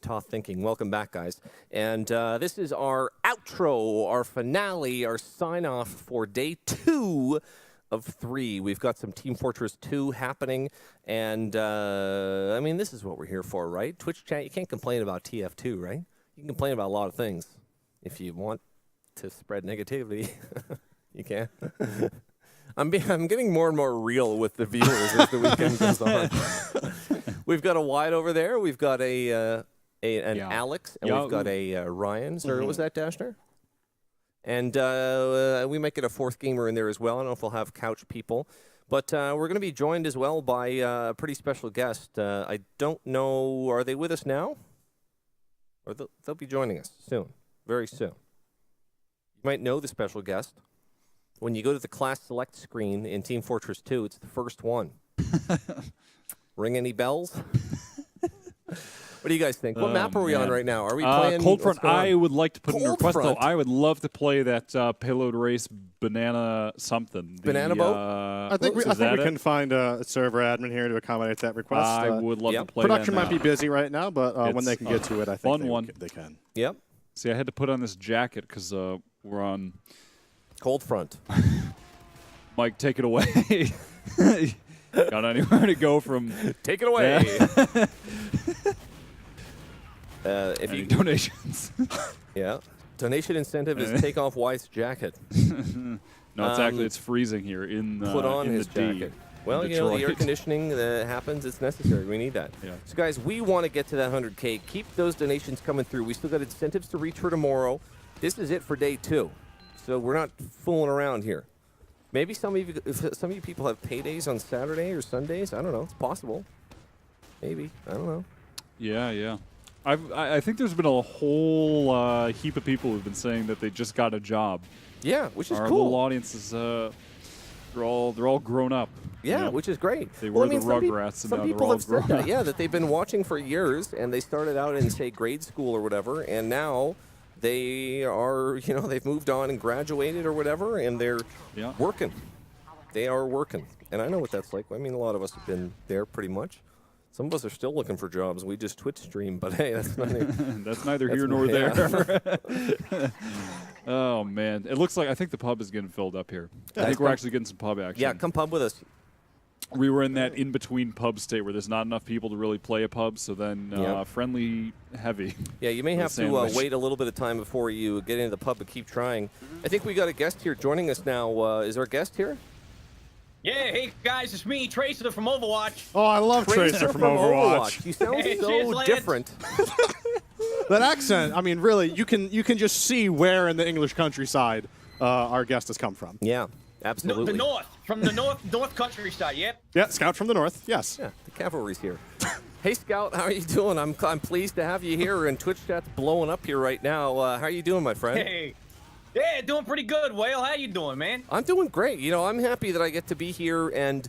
TotH Thinking. Welcome back, guys. And this is our outro, our finale, our sign-off for day 2 of 3. We've got some Team Fortress 2 happening, and I mean, this is what we're here for, right? Twitch chat, you can't complain about TF2, right? You can complain about a lot of things. If you want to spread negativity, you can. I'm getting more and more real with the viewers as the weekend goes on. We've got a Wyatt over there. We've got an Alex, and we've got a Ryan. Or was that Dashner? And we might get a 4th gamer in there as well. I don't know if we'll have couch people. But we're going to be joined as well by a pretty special guest. I don't know, are they with us now? Or they'll be joining us soon, very soon. You might know the special guest. When you go to the class select screen in Team Fortress 2, it's the first one. Ring any bells? What do you guys think? What map are we on right now? Are we playing Cold Front? I would like to put in a request, though. Front? I would love to play that payload race banana something. Banana boat? I think we can find a server admin here to accommodate that request. I would love to play Production that might be busy right now, but when they can get to it, I think they can. Yep. See, I had to put on this jacket because we're on Cold Front. Mike, take it away. Got anywhere to go from? Take it away. Yeah. If you donations. Yeah. Donation incentive is take off Wyatt's jacket. No, it's freezing here in put on in his the D jacket. Well, you know, the air conditioning happens. It's necessary. We need that. Yeah. So, guys, we want to get to that 100K. Keep those donations coming through. We still got incentives to reach for tomorrow. This is it for day 2. So we're not fooling around here. Maybe some of you people have paydays on Saturday or Sundays. I don't know. It's possible. Maybe. I don't know. Yeah. I think there's been a whole heap of people who've been saying that they just got a job. Yeah, which is Our cool. little audience is they're all grown up. Yeah, you know? which is great. They were the Rugrats, and some now people they're all have said grown that. up. Yeah, that they've been watching for years, and they started out in, say, grade school or whatever, and now they are, you know, they've moved on and graduated or whatever, and they're working. They are working, and I know what that's like. I mean, a lot of us have been there pretty much. Some of us are still looking for jobs. We just Twitch stream, but hey, that's not that's neither here nor there. Oh man, it looks like I think the pub is getting filled up here. I think we're actually getting some pub action. Yeah, come pub with us. We were in that in-between pub state where there's not enough people to really play a pub, so then friendly heavy. Yeah, you may have to wait a little bit of time before you get into the pub, but keep trying. I think we got a guest here joining us now. Is our guest here? Yeah, hey guys, it's me, Tracer from Overwatch. Oh, I love Tracer from Overwatch. You sound so different. That accent, I mean, really, you can just see where in the English countryside our guest has come from. Yeah, absolutely. The north, from the north countryside, yep. Yeah, Scout from the north, yes. Yeah, the cavalry's here. Hey, Scout, how are you doing? I'm pleased to have you here, and Twitch chat's blowing up here right now. How are you doing, my friend? Hey. Yeah, doing pretty good, Whale. How you doing, man? I'm doing great. You know, I'm happy that I get to be here and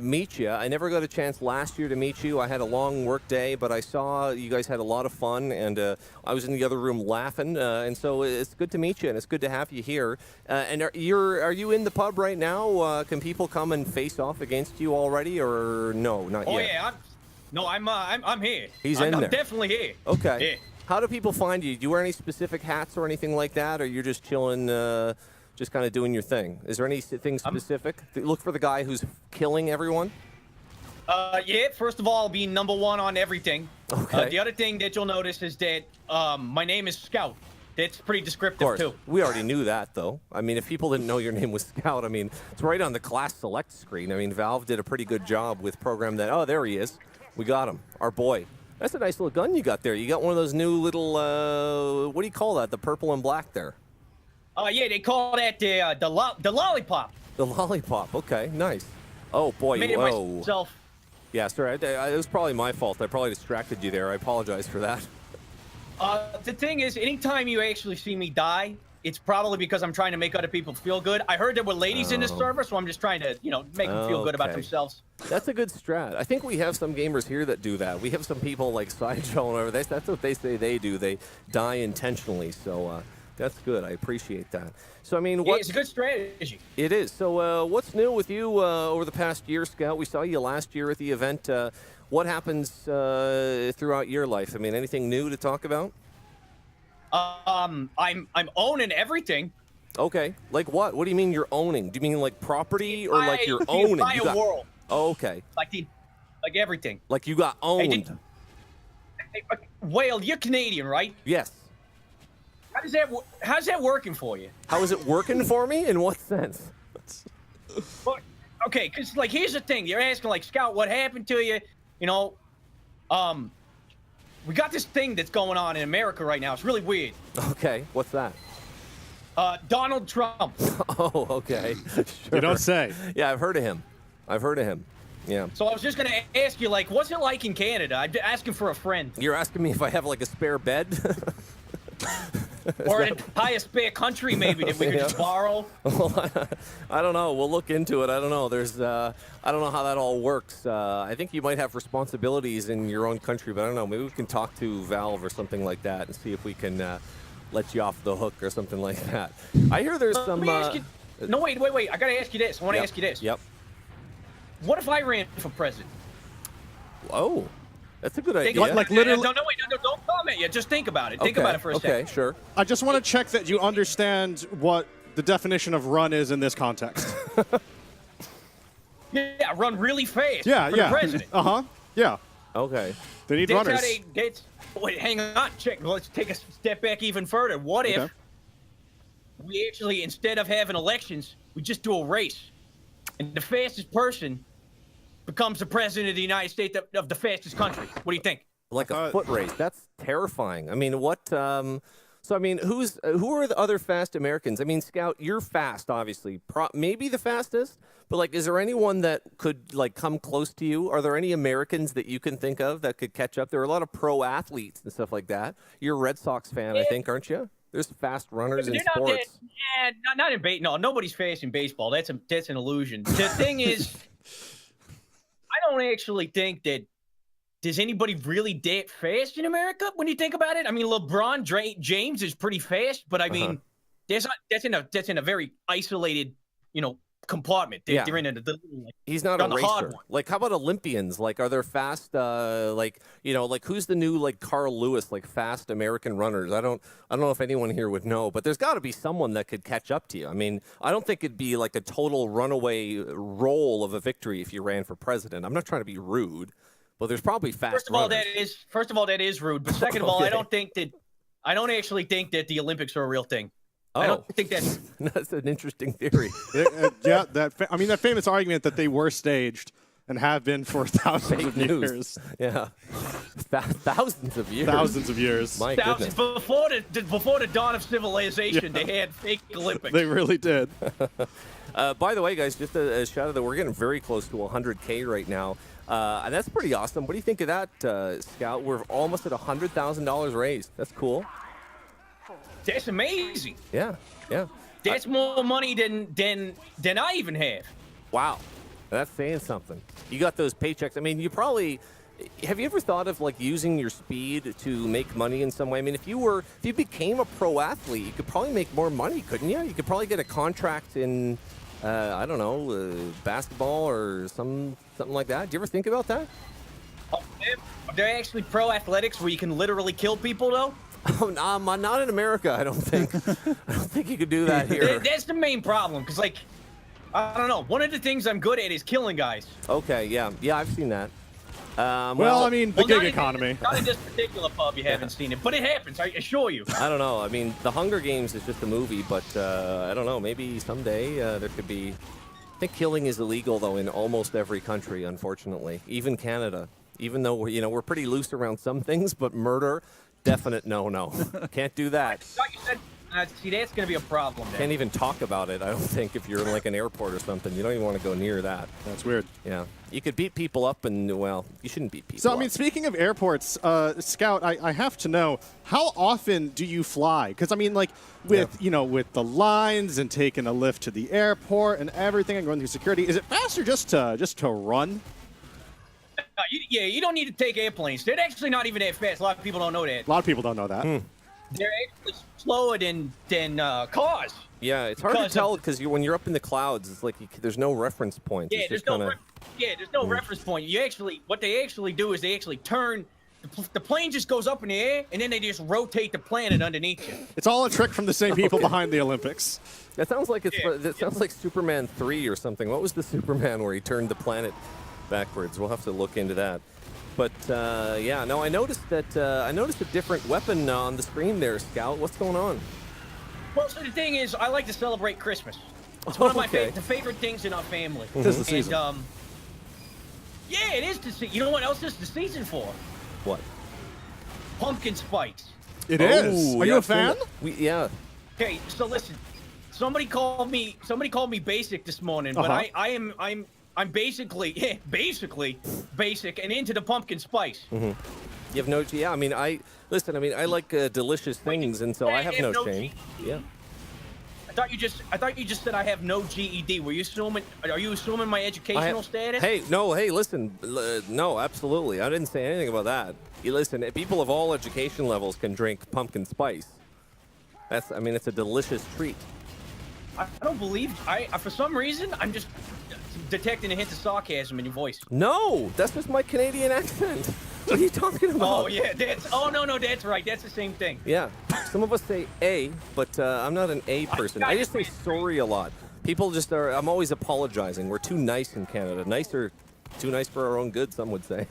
meet you. I never got a chance last year to meet you. I had a long work day, but I saw you guys had a lot of fun, and I was in the other room laughing, and so it's good to meet you, and it's good to have you here. And are you in the pub right now? Can people come and face off against you already, or no, not yet? Oh yeah, I'm here. I'm there. I'm definitely here. Okay. Yeah. How do people find you? Do you wear any specific hats or anything like that, or you're just chilling, just kind of doing your thing? Is there anything specific? Look for the guy who's killing everyone? Yeah, first of all, being #1 on everything. Okay. The other thing that you'll notice is that my name is Scout. That's pretty descriptive, too. We already knew that, though. I mean, if people didn't know your name was Scout, I mean, it's right on the class select screen. I mean, Valve did a pretty good job with program that. Oh, there he is. We got him. Our boy. That's a nice little gun you got there. You got one of those new little, what do you call that? The purple and black there. Yeah, they call that the lollipop. The lollipop. Okay, nice. Oh, boy. Made it myself. Yeah, sorry. It was probably my fault. I probably distracted you there. I apologize for that. The thing is, anytime you actually see me die, it's probably because I'm trying to make other people feel good. I heard there were ladies in this server, so I'm just trying to, you know, make them feel good about themselves. That's a good strat. I think we have some gamers here that do that. We have some people like Sideshow and whatever. That's what they say they do. They die intentionally. So That's good. I appreciate that. So, I mean, Yeah, what it's a good strategy. it is. So, what's new with you over the past year, Scout? We saw you last year at the event. What happens throughout your life? I mean, anything new to talk about? I'm owning everything. Okay. Like what? What do you mean you're owning? Do you mean like property or like you're The owning? entire world. Oh, okay. Like everything. Like you got owned. Hey, Whale, you're Canadian, right? Yes. How's that working for you? How is it working for me? In what sense? Well, okay, because like here's the thing. You're asking like Scout, what happened to you? You know, we got this thing that's going on in America right now. It's really weird. Okay. What's that? Donald Trump. Oh, okay. Sure. You don't say. Yeah, I've heard of him. Yeah. So I was just gonna ask you, like, what's it like in Canada? I'm asking for a friend. You're asking me if I have like a spare bed? Or an entire spare country, maybe, that we could just borrow. Well, I don't know. We'll look into it. I don't know. I don't know how that all works. I think you might have responsibilities in your own country, but I don't know. Maybe we can talk to Valve or something like that and see if we can let you off the hook or something like that. I hear there's some. Let me ask you, no, wait. I gotta ask you this. I want to ask you this. Yep. What if I ran for president? Oh, that's a good idea. Like literally. No, don't comment yet. Just think about it. Think about it for a second. Okay, sure. I just want to check that you understand what the definition of run is in this context. Yeah, run really fast. Yeah, for the president. Yeah. Okay. They need That's runners. wait, hang on. Check. Let's take a step back even further. What if we actually, instead of having elections, we just do a race, and the fastest person becomes the president of the United States of the fastest country? What do you think? Like a foot race. That's terrifying. I mean, what? So I mean, who are the other fast Americans? I mean, Scout, you're fast, obviously. Maybe the fastest, but like, is there anyone that could like come close to you? Are there any Americans that you can think of that could catch up? There are a lot of pro athletes and stuff like that. You're a Red Sox fan, I think, aren't you? There's fast runners in sports. Not in baseball. No, nobody's fast in baseball. That's an illusion. The thing is, I don't actually think that there's anybody really that fast in America when you think about it. I mean, LeBron James is pretty fast, but I mean, that's in a very isolated, compartment. They're in He's not a racer. Like, how about Olympians? Like, are there fast? Like who's the new like Carl Lewis, like fast American runners? I don't know if anyone here would know, but there's got to be someone that could catch up to you. I mean, I don't think it'd be like a total runaway roll of a victory if you ran for president. I'm not trying to be rude. Well, there's probably fast. First of all, that is rude. But second of all, I don't actually think that the Olympics are a real thing. Oh. I don't think that's that's an interesting theory. Yeah, that famous argument that they were staged and have been for thousands of years. Yeah, thousands of years. Thousands of years. My goodness. Before the dawn of civilization, they had fake Olympics. They really did. By the way, guys, just a shout out that we're getting very close to 100K right now. And that's pretty awesome. What do you think of that, Scout? We're almost at $100,000 raised. That's cool. That's amazing. Yeah. That's more money than I even have. Wow. That's saying something. You got those paychecks. I mean, have you ever thought of like using your speed to make money in some way? I mean, if you became a pro athlete, you could probably make more money, couldn't you? You could probably get a contract in, I don't know, basketball or something like that. Do you ever think about that? Oh, are there actually pro athletics where you can literally kill people, though? Oh, no, not in America, I don't think. I don't think you could do that here. That's the main problem, because, like, I don't know. One of the things I'm good at is killing guys. Okay, yeah, I've seen that. Well, I mean, the gig economy. Not in this particular pub, you haven't seen it, but it happens, I assure you. I don't know. I mean, The Hunger Games is just a movie, but I don't know. Maybe someday there could be. I think killing is illegal though in almost every country, unfortunately, even Canada. Even though we're pretty loose around some things, but murder, definite no. Can't do that. See, that's going to be a problem. Then. Can't even talk about it, I don't think, if you're in like an airport or something. You don't even want to go near that. That's weird. Yeah. You could beat people up and, well, you shouldn't beat people So, up. I mean, speaking of airports, Scout, I have to know, how often do you fly? Because, I mean, like, with the lines and taking a lift to the airport and everything and going through security, is it faster just to run? You don't need to take airplanes. They're actually not even that fast. A lot of people don't know that. A lot of people don't know that. they're actually slower than cars. Yeah, it's hard to Because tell because when you're up in the clouds, it's like there's no reference point. Yeah, It's there's just no kinda, there's no reference point. What they actually do is they actually turn. The plane just goes up in the air, and then they just rotate the planet underneath you. It's all a trick from the same people behind the Olympics. That sounds like Yeah, that sounds like Superman 3 or something. What was the Superman where he turned the planet backwards? We'll have to look into that. But yeah, no, I noticed a different weapon on the screen there, Scout. What's going on? Well, so the thing is, I like to celebrate Christmas. It's one of my Okay. the favorite things in our family. It is the season. And, yeah, it is the season. You know what else is the season for? What? Pumpkin spice. It is. Oh, Are yeah, you a I've seen fan? that. Yeah. Okay, so listen. Somebody called me basic this morning, but Uh-huh. I'm basically basic and into the pumpkin spice. You have no. Yeah, I mean, I like delicious things, and so I have no shame. Yeah. I thought you just said I have no GED. Are you assuming my educational status? Hey, listen. No, absolutely. I didn't say anything about that. You listen, people of all education levels can drink pumpkin spice. It's a delicious treat. I don't believe for some reason I'm just detecting a hint of sarcasm in your voice. No, that's just my Canadian accent. What are you talking about? Oh yeah, no, that's right. That's the same thing. Yeah, some of us say A, but I'm not an A person. I just say sorry a lot. People just are. I'm always apologizing. We're too nice in Canada. Too nice for our own good. Some would say.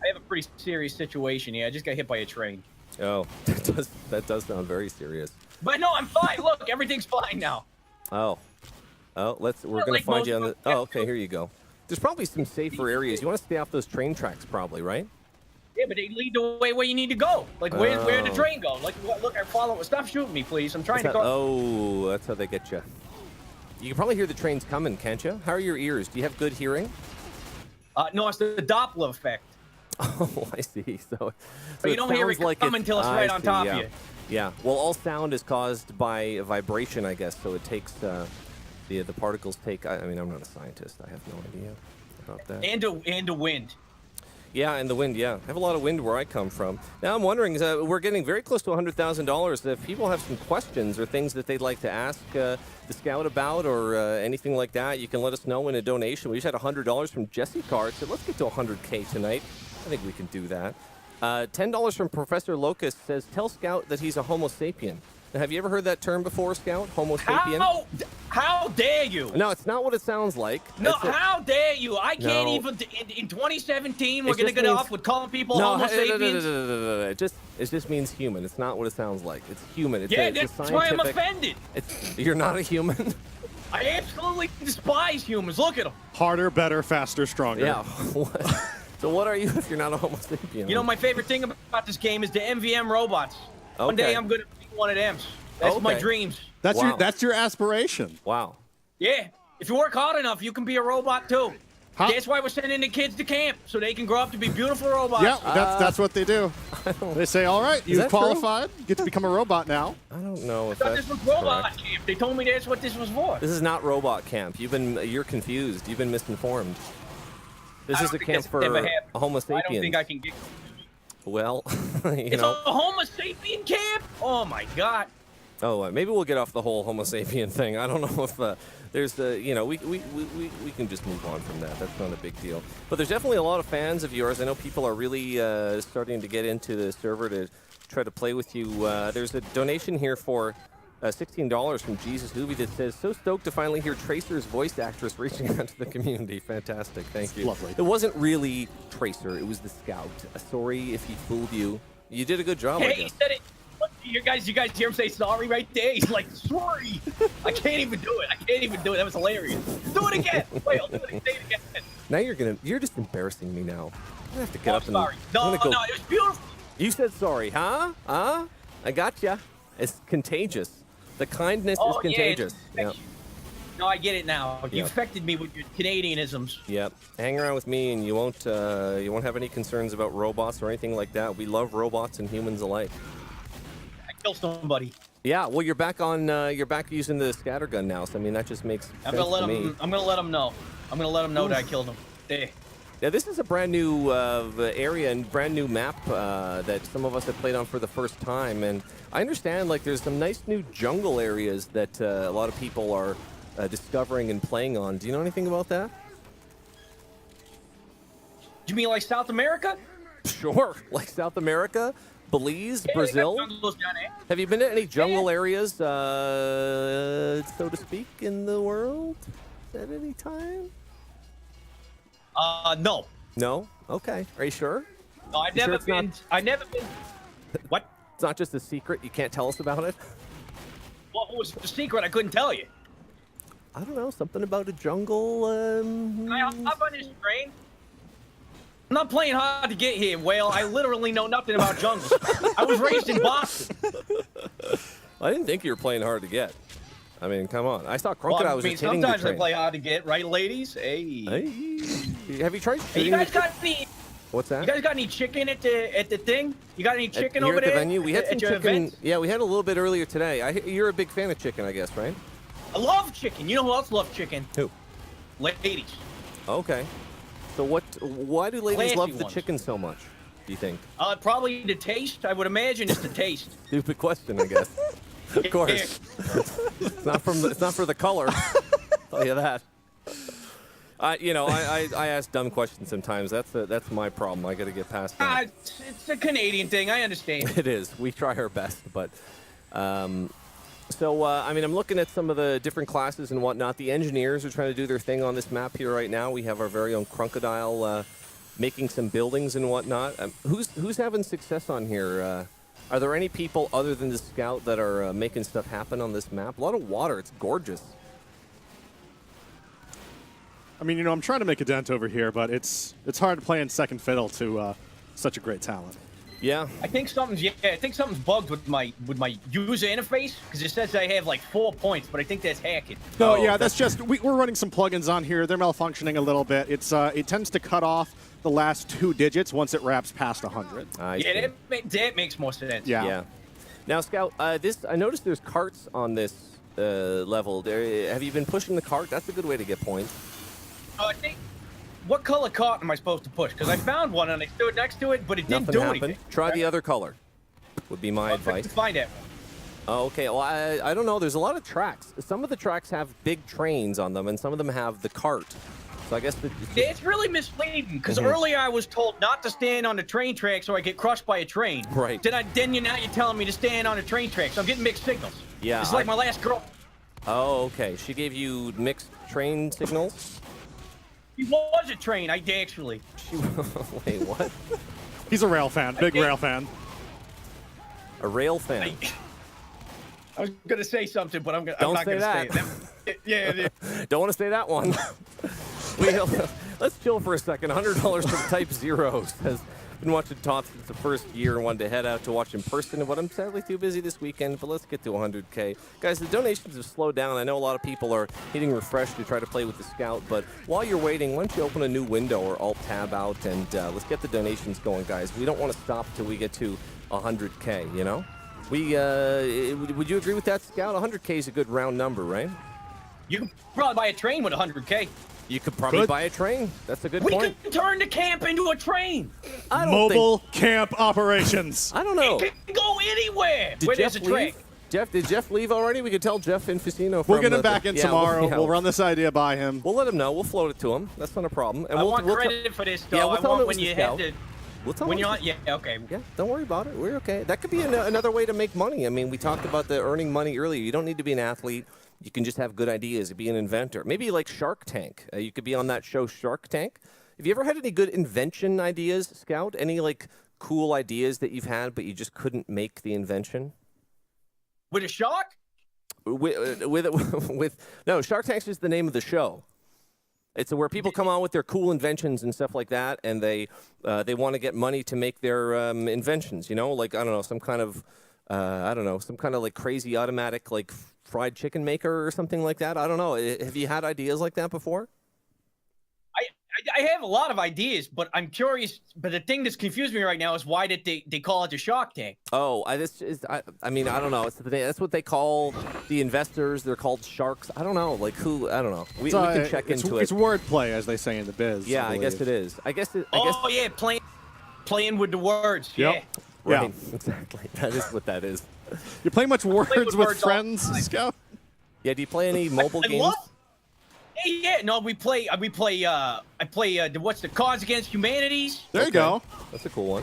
I have a pretty serious situation here. I just got hit by a train. Oh, that does sound very serious. But no, I'm fine. Look, everything's fine now. Oh, we're gonna like find you on most the. Oh, okay, here you go. There's probably some safer areas. You want to stay off those train tracks, probably, right? Yeah, but they lead the way where you need to go. Like where the train go. Like look, I follow. Stop shooting me, please. I'm trying to go. Oh, that's how they get you. You can probably hear the trains coming, can't you? How are your ears? Do you have good hearing? No, it's the Doppler effect. Oh, I see. So But you don't hear it coming until it's right on top of you. Yeah. Well, all sound is caused by vibration, I guess. So it takes the particles take. I mean, I'm not a scientist. I have no idea about that. And the wind. Yeah, and the wind. Yeah, I have a lot of wind where I come from. Now I'm wondering, we're getting very close to $100,000. If people have some questions or things that they'd like to ask the Scout about or anything like that, you can let us know in a donation. We just had $100 from Jesse Carr. So let's get to 100K tonight. I think we can do that. $10 from Professor Locust says, tell Scout that he's a Homo sapien. Now, have you ever heard that term before, Scout? Homo sapien? How dare you? No, it's not what it sounds like. No, how dare you? I can't even. In 2017, we're gonna get off with calling people Homo sapiens. It just means human. It's not what it sounds like. It's human. It's that's why I'm offended. You're not a human. I absolutely despise humans. Look at them. Harder, better, faster, stronger. Yeah. So what are you if you're not a Homo sapien? You know, my favorite thing about this game is the MVM robots. Okay. One day I'm gonna be one of them. That's my dreams. That's your aspiration. Wow. Yeah. If you work hard enough, you can be a robot too. That's why we're sending the kids to camp, so they can grow up to be beautiful robots. Yeah, that's what they do. They say, all right, you've qualified. You get to become a robot now. I don't know if I thought this was robot camp. They told me that's what this was for. This is not robot camp. You're confused. You've been misinformed. This is a camp for a Homo sapien. I don't think I can get. Well, it's a Homo sapien camp. Oh my God. Oh, maybe we'll get off the whole Homo sapien thing. I don't know if there's we can just move on from that. That's not a big deal. But there's definitely a lot of fans of yours. I know people are really starting to get into the server to try to play with you. There's a donation here for $16 from Jesus Hoovy that says, so stoked to finally hear Tracer's voice actress reaching out to the community. Fantastic. Thank you. Lovely. It wasn't really Tracer. It was the Scout. Sorry if he fooled you. You did a good job, I Hey, guess. he said it. Look, you guys hear him say sorry right there? He's like, sorry. I can't even do it. That was hilarious. Do it again. Wait, I'll do it. Say it again. Now you're just embarrassing me now. I'm gonna have to get up and. Sorry. No, it was beautiful. You said sorry, huh? Huh? I gotcha. It's contagious. The kindness is contagious. Yeah, no, I get it now. You affected me with your Canadianisms. Yep. Hang around with me, and you won't have any concerns about robots or anything like that. We love robots and humans alike. I killed somebody. Yeah. Well, you're back using the scattergun now. So I mean, that just makes sense to me. I'm gonna let him know. I'm gonna let him know that I killed him. There. Now, this is a brand new area and brand new map that some of us have played on for the first time. And I understand, like, there's some nice new jungle areas that a lot of people are discovering and playing on. Do you know anything about that? You mean like South America? Sure, like South America, Belize, Yeah, Brazil. they got jungles down there. Have you been to any jungle areas, so to speak, in the world at any time? No. No? Okay. Are you sure? No, I've You sure never it's not- been. I've never been. What? It's not just a secret. You can't tell us about it? What was the secret? I couldn't tell you. I don't know. Something about a jungle. Can I hop on this train? I'm not playing hard to get here, Whale. I literally know nothing about jungles. I was raised in Boston. I didn't think you were playing hard to get. I mean, come on. I saw Crocodile Well, I was mean, just hitting the sometimes I train. play hard to get, right, ladies? Hey. Hey. Have you tried Hey, shooting you guys the- got any? What's that? You guys got any chicken at the thing? You got any chicken Here over at the there? venue? We had some at your chicken. event? Yeah, we had a little bit earlier today. You're a big fan of chicken, I guess, right? I love chicken. You know who else loves chicken? Who? Ladies. Okay. So why do ladies Classy love the ones. chicken so much, do you think? Probably the taste. I would imagine it's the taste. Stupid question, I guess. Of course. It's not for the color. I'll tell you that. I ask dumb questions sometimes. That's my problem. I got to get past that. It's a Canadian thing. I understand. It is. We try our best, but I mean, I'm looking at some of the different classes and whatnot. The engineers are trying to do their thing on this map here right now. We have our very own Crocodile making some buildings and whatnot. Who's having success on here? Are there any people other than the scout that are making stuff happen on this map? A lot of water. It's gorgeous. I mean, I'm trying to make a dent over here, but it's hard to play in second fiddle to such a great talent. Yeah. I think something's bugged with my user interface because it says I have like 4 points, but I think that's hacking. No, Oh, yeah, that's just we're running some plugins on here. They're malfunctioning a little bit. It tends to cut off the last 2 digits once it wraps past 100. Yeah, that makes more sense. Yeah. Yeah. Now, Scout, I noticed there's carts on this level. Have you been pushing the cart? That's a good way to get points. I think. What color cart am I supposed to push? Because I found one and I stood next to it, but it didn't Nothing do happened. anything. Try the other color. Would be my I'll advice. find that one. Oh, okay. Well, I don't know. There's a lot of tracks. Some of the tracks have big trains on them, and some of them have the cart. So I guess It's really misleading because Mm-hmm. earlier I was told not to stand on the train tracks or I get crushed by a train. Right. Then you're telling me to stand on the train tracks. I'm getting mixed signals. Yeah, It's like my last girl. Oh, okay. She gave you mixed train signals. He was a train. I actually. Wait, what? He's a rail fan, big rail fan. A rail fan. I was gonna say something, but I'm Don't not say gonna that. say it. Yeah. Don't want to say that one. Let's chill for a second. $100 for the Type Zeros has been watching TotH since the first year and wanted to head out to watch in person, but I'm sadly too busy this weekend, but let's get to 100K. Guys, the donations have slowed down. I know a lot of people are hitting refresh to try to play with the Scout, but while you're waiting, why don't you open a new window or Alt-Tab out and let's get the donations going, guys. We don't want to stop till we get to 100K, you know? Would you agree with that, Scout? 100K is a good round number, right? You can probably buy a train with 100K. You could probably buy a train. That's a good We point. can turn the camp into a train. I don't Mobile think, camp operations. I don't know. It can go anywhere Did where Jeff there's a train. leave? Did Jeff leave already? We could tell Jeff Infacino. We'll get him back in yeah, tomorrow. yeah. We'll run this idea by him. We'll let him know. We'll float it to him. That's not a problem. And I we'll, want we'll credit for this, though. Yeah, we'll I tell him want it when was you the have Scout. to. We'll tell When him you're it on, was yeah, okay. Yeah, don't worry about it. We're okay. That could be another way to make money. I mean, we talked about the earning money earlier. You don't need to be an athlete. You can just have good ideas. Be an inventor. Maybe like Shark Tank. You could be on that show Shark Tank. Have you ever had any good invention ideas, Scout? Any like cool ideas that you've had but you just couldn't make the invention? With a shark? With no, Shark Tank's just the name of the show. It's where people come on with their cool inventions and stuff like that, and they want to get money to make their inventions. You know, like I don't know, some kind of like crazy automatic like fried chicken maker or something like that. I don't know. Have you had ideas like that before? I I have a lot of ideas, but I'm curious. But the thing that's confused me right now is why did they call it the Shark Tank? Oh, I mean, I don't know. That's what they call the investors. They're called sharks. I don't know. Like who? I don't know. We can check into it. It's wordplay, as they say in the biz. Yeah, I guess it is. Oh yeah, playing with the words. Yep. Yeah. Right, Yeah. exactly. That is what that is. You play much words with with words all friends, the time. Scout? Yeah, do you play any mobile I games? love- Hey, yeah, no, we play. I play. What's the Cards Against Humanities? There you go. That's a cool one.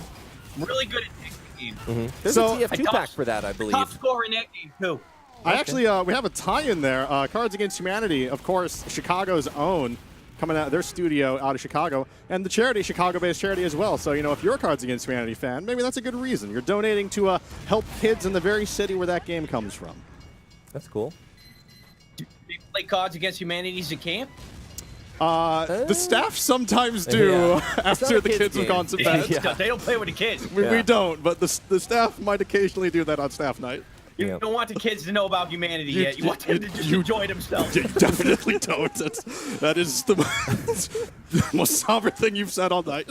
I'm really good at that game. There's So- a TF2 pack for that, I believe. Top scorer in that game too. I actually, we have a tie-in there. Cards Against Humanity, of course, Chicago's own, coming out their studio out of Chicago, and the charity, Chicago-based charity as well. So, if you're a Cards Against Humanity fan, maybe that's a good reason. You're donating to help kids in the very city where that game comes from. That's cool. They play Cards Against Humanities at camp. The staff sometimes do Yeah. after the kid's kids have game. gone to bed. Yeah. They don't play with the kids. We Yeah. don't, but the staff might occasionally do that on staff night. You Yeah. don't want the kids to know about humanity You- yet. You want them to just you- enjoy themselves. You definitely don't. That is the most somber thing you've said all night.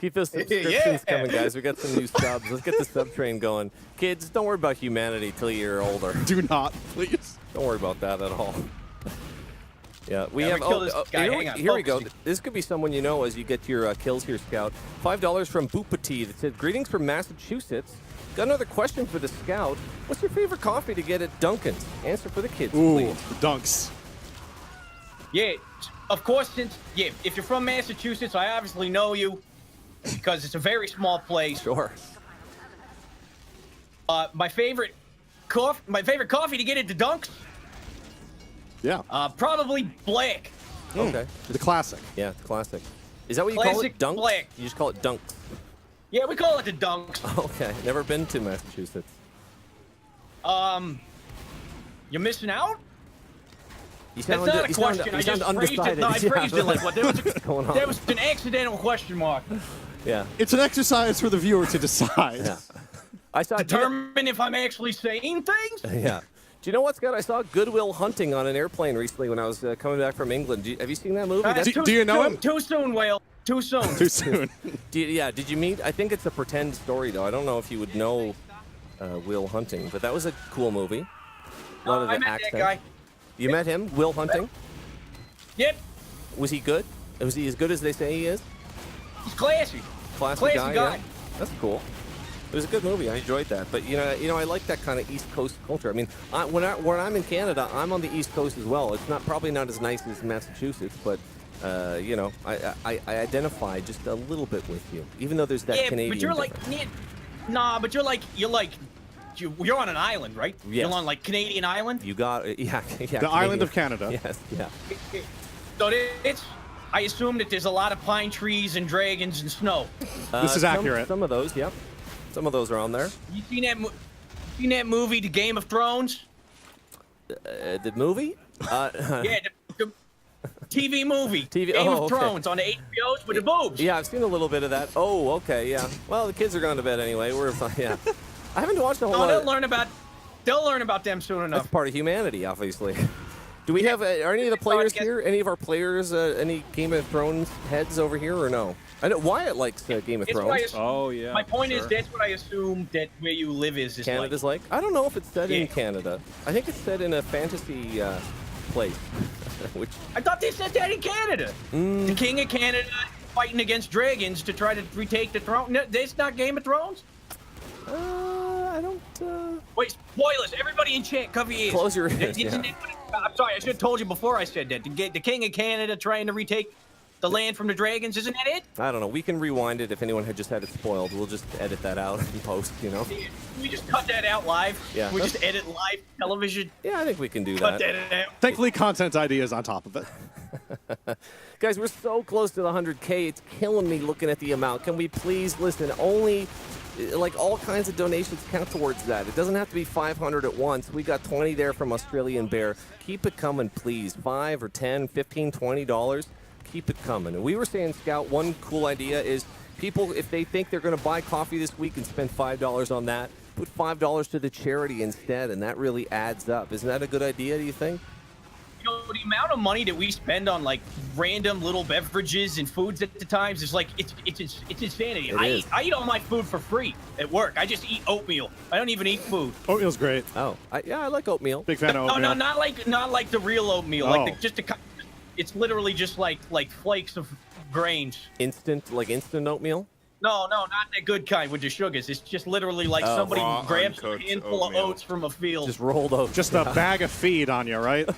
Keep those subscriptions Yeah. coming, guys. We got some new subs. Let's get the sub train going. Kids, don't worry about humanity till you're older. Do not, please. Don't worry about that at all. Yeah, we Yeah, have. we kill this guy. Here, Hang on, here we go. focusing. This could be someone you know as you get your kills here, Scout. $5 from Boopati that said, "Greetings from Massachusetts. Got another question for the Scout. What's your favorite coffee to get at Dunkin's? Answer for the kids, Ooh, please." dunks. Yeah, of course. If you're from Massachusetts, I obviously know you because it's a very small place. Sure. My favorite coffee to get at the Dunks, Yeah, probably black. Okay. the classic. Yeah, it's classic. Is that what you call Classic it? Dunks? black. You just call it dunks. Yeah, we call it the Dunks. Okay. Never been to Massachusetts. You're missing out. You That's sound, not a you sound, question. you I sound just phrased it. undecided. No, I phrased it like what? What's going on? There was an accidental question mark. Yeah. It's an exercise for the viewer to decide. Yeah. I saw. Determine if I'm actually saying things. Yeah. Do you know what, Scott? I saw Goodwill Hunting on an airplane recently when I was coming back from England. Have you seen that movie? That's Do you know him? Too soon, Whale. Too soon. Too soon. Did you meet? I think it's a pretend story, though. I don't know if you would know Will Hunting, but that was a cool movie. A lot of I the met accent. that guy. You met him, Will Hunting? Yep. Was he good? Was he as good as they say he is? He's classy. Classy Classy guy. guy. Yeah. That's cool. It was a good movie. I enjoyed that. But I like that kind of East Coast culture. I mean, when I'm in Canada, I'm on the East Coast as well. It's probably not as nice as Massachusetts, but I identify just a little bit with you, even though there's that Yeah, Canadian. but you're like, difference. but you're on an island, right? Yes. You're on like Canadian island. You got it. Yeah. The island of Canada. Yes. Yeah. So it's. I assume that there's a lot of pine trees and dragons and snow. This is accurate. Some of those, yep. Some of those are on there. You seen that movie, The Game of Thrones? The movie? Yeah, the TV movie. TV Game oh, of okay. Thrones on the HBOs with the boobs. Yeah, I've seen a little bit of that. Oh, okay, yeah. Well, the kids are going to bed anyway. We're fine. Yeah. I haven't watched a whole Oh, lot. they'll learn about them soon enough. That's part of humanity, obviously. Do we have are any of the players here? Any of our players? Any Game of Thrones heads over here or no? I know Wyatt likes Game of It's Thrones. what I assume- Oh yeah. My point is sure. that's what I assume that where you live is Canada's like. I don't know if it's set in Yeah. Canada. I think it's set in a fantasy place. Which I thought they said that in Canada. The King of Canada fighting against dragons to try to retake the throne. No, that's not Game of Thrones. I don't. Wait, spoilers! Everybody in chat, cover your ears. Close your ears, Isn't yeah. it- I'm sorry, I should have told you before I said that. The King of Canada trying to retake the land from the dragons. Isn't that it? I don't know. We can rewind it if anyone had just had it spoiled. We'll just edit that out in post. We just cut that out live. Yeah, We that's- just edit live television. Yeah, I think we can do Cut that. that out. Thankfully, Content ID is on top of it. Guys, we're so close to the 100K. It's killing me looking at the amount. Can we please listen? Only, like, all kinds of donations count towards that. It doesn't have to be 500 at once. We got 20 there from Australian Bear. Keep it coming, please. 5 or 10, 15, $20. Keep it coming. And we were saying, Scout, one cool idea is people, if they think they're going to buy coffee this week and spend $5 on that, put $5 to the charity instead, and that really adds up. Isn't that a good idea, do you think? the amount of money that we spend on like random little beverages and foods at the times is like it's insanity. I eat all my food for free at work. I just eat oatmeal. I don't even eat food. Oatmeal's great. Oh, I like oatmeal. Big fan of oatmeal. No, not like the real oatmeal. Like it's literally just like flakes of grains. Instant oatmeal. No, not the good kind with the sugars. It's just literally like somebody grabs a handful of oats from a field. Just rolled oats. Just a bag of feed on you, right?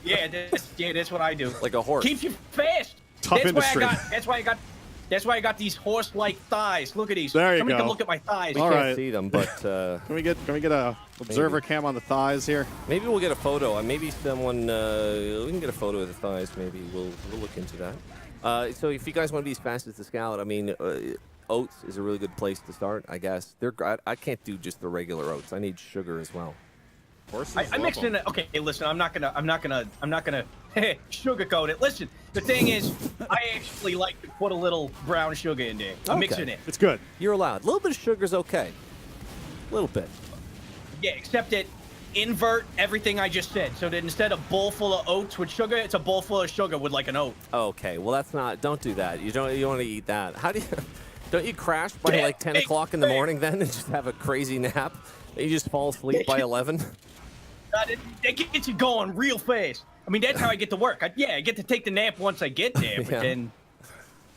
Yeah, that's what I do. Like a horse. Keeps you fast. Tough industry. That's why I got these horse-like thighs. Look at these. There you Somebody go. can look at my thighs. We All can't right. see them, but Can we get a observer cam on the thighs here? maybe we'll get a photo. Maybe someone we can get a photo of the thighs. Maybe we'll look into that. So if you guys want to be as fast as the Scout, I mean, oats is a really good place to start, I guess. I can't do just the regular oats. I need sugar as well. I mixed in. Okay, listen. I'm not gonna sugarcoat it. Listen, the thing is, I actually like to put a little brown sugar in there. I'm mixing it. It's good. You're allowed. A little bit of sugar's okay. A little bit. Yeah, except that invert everything I just said. So that instead of bowl full of oats with sugar, it's a bowl full of sugar with like an oat. Okay, well that's not. Don't do that. You want to eat that. How do you? Don't you crash by like 10 o'clock in the morning then and just have a crazy nap? You just fall asleep by 11? That gets you going real fast. I mean, that's how I get to work. I get to take the nap once I get there, but then...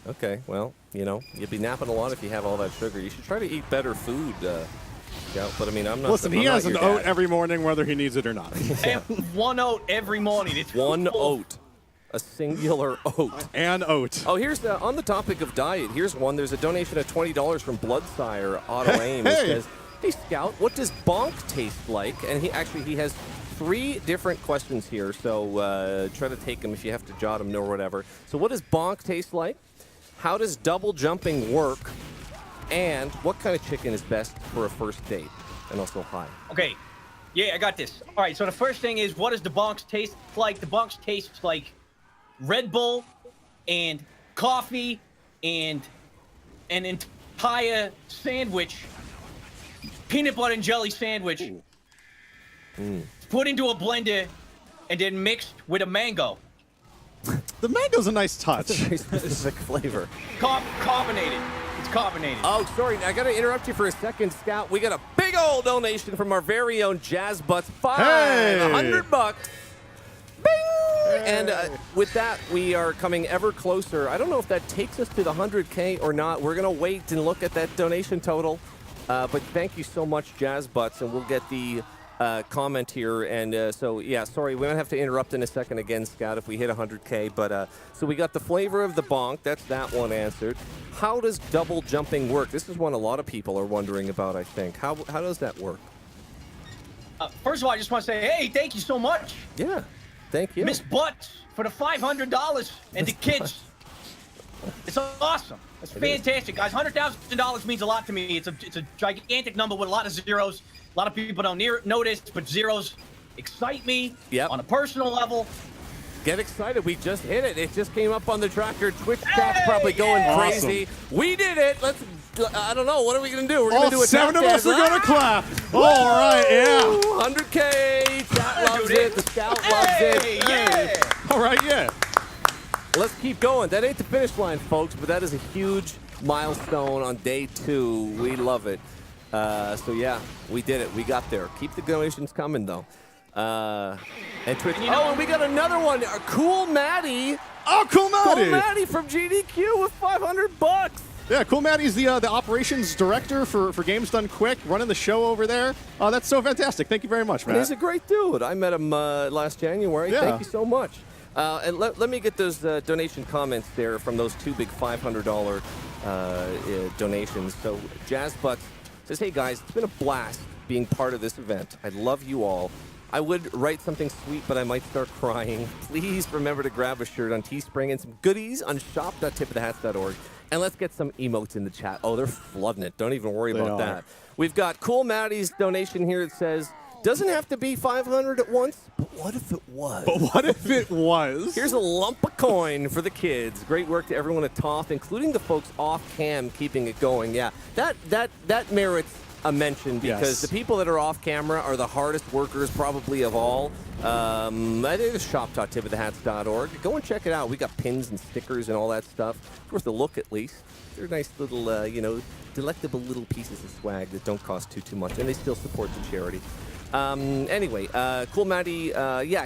Okay, well, you'll be napping a lot if you have all that sugar. You should try to eat better food, Scout, but I mean, I'm not... Listen, he has an oat every morning whether he needs it or not. I have one oat every morning. It's one full. oat. A singular oat. An oat. Oh, here's on the topic of diet. Here's one. There's a donation of $20 from Bloodsire Auto Aim. It says, "Hey Scout, what does bonk taste like?" And he has 3 different questions here. So try to take them if you have to jot them or whatever. So what does bonk taste like? How does double jumping work? And what kind of chicken is best for a first date? And also hi. Okay. Yeah, I got this. All right. So the first thing is, what does the bonks taste like? The bonks taste like Red Bull and coffee and an entire sandwich, peanut butter and jelly sandwich, put into a blender and then mixed with a mango. The mango's a nice touch. Very specific flavor. Carbonated. It's carbonated. Oh, sorry. I got to interrupt you for a second, Scout. We got a big old donation from our very own Jazz Butts. $500. Bing! And with that, we are coming ever closer. I don't know if that takes us to the 100K or not. We're going to wait and look at that donation total. But thank you so much, Jazz Butts, and we'll get the comment here. And so, yeah, sorry, we might have to interrupt in a second again, Scout, if we hit 100K. But so we got the flavor of the bonk. That's that one answered. How does double jumping work? This is one a lot of people are wondering about, I think. How does that work? First of all, I just want to say, hey, thank you so much. Yeah. Thank you. Miss Butts for the $500 and the kids. It's awesome. It's fantastic, guys. $100,000 means a lot to me. It's a gigantic number with a lot of zeros. A lot of people don't notice, but zeros excite me on a personal level. Get excited. We just hit it. It just came up on the tracker. Twitch chat's probably going crazy. We did it. I don't know. What are we going to do? We're going to do a 7 of us are going to clap. All right, yeah. 100K. Chat loves it. The Scout loves it. Yeah. All right, yeah. Let's keep going. That ain't the finish line, folks, but that is a huge milestone on day 2. We love it. So, yeah, we did it. We got there. Keep the donations coming, though. And Twitch. And we got another one. Cool Maddie. Oh, Cool Maddie. Cool Maddie from GDQ with $500. Yeah, Cool Maddie's the operations director for Games Done Quick, running the show over there. That's so fantastic. Thank you very much, Matt. He's a great dude. I met him last January. Yeah. Thank you so much. And let me get those donation comments there from those 2 big $500 donations. So Jazz Butts says, "Hey guys, it's been a blast being part of this event. I love you all. I would write something sweet, but I might start crying. Please remember to grab a shirt on Teespring and some goodies on shop.tipofthehats.org. And let's get some emotes in the chat." Oh, they're flooding it. Don't even worry about that. We've got Cool Maddie's donation here. It says, "Doesn't have to be 500 at once, but what if it was?" But what if it was? Here's a lump of coin for the kids. Great work to everyone at TotH, including the folks off cam keeping it going. Yeah, that merits a mention because the people that are off camera are the hardest workers probably of all. I think it's shop.tipofthehats.org. Go and check it out. We got pins and stickers and all that stuff. Worth a look at least. They're nice little, delectable little pieces of swag that don't cost too much, and they still support the charity. Anyway, Cool Matty,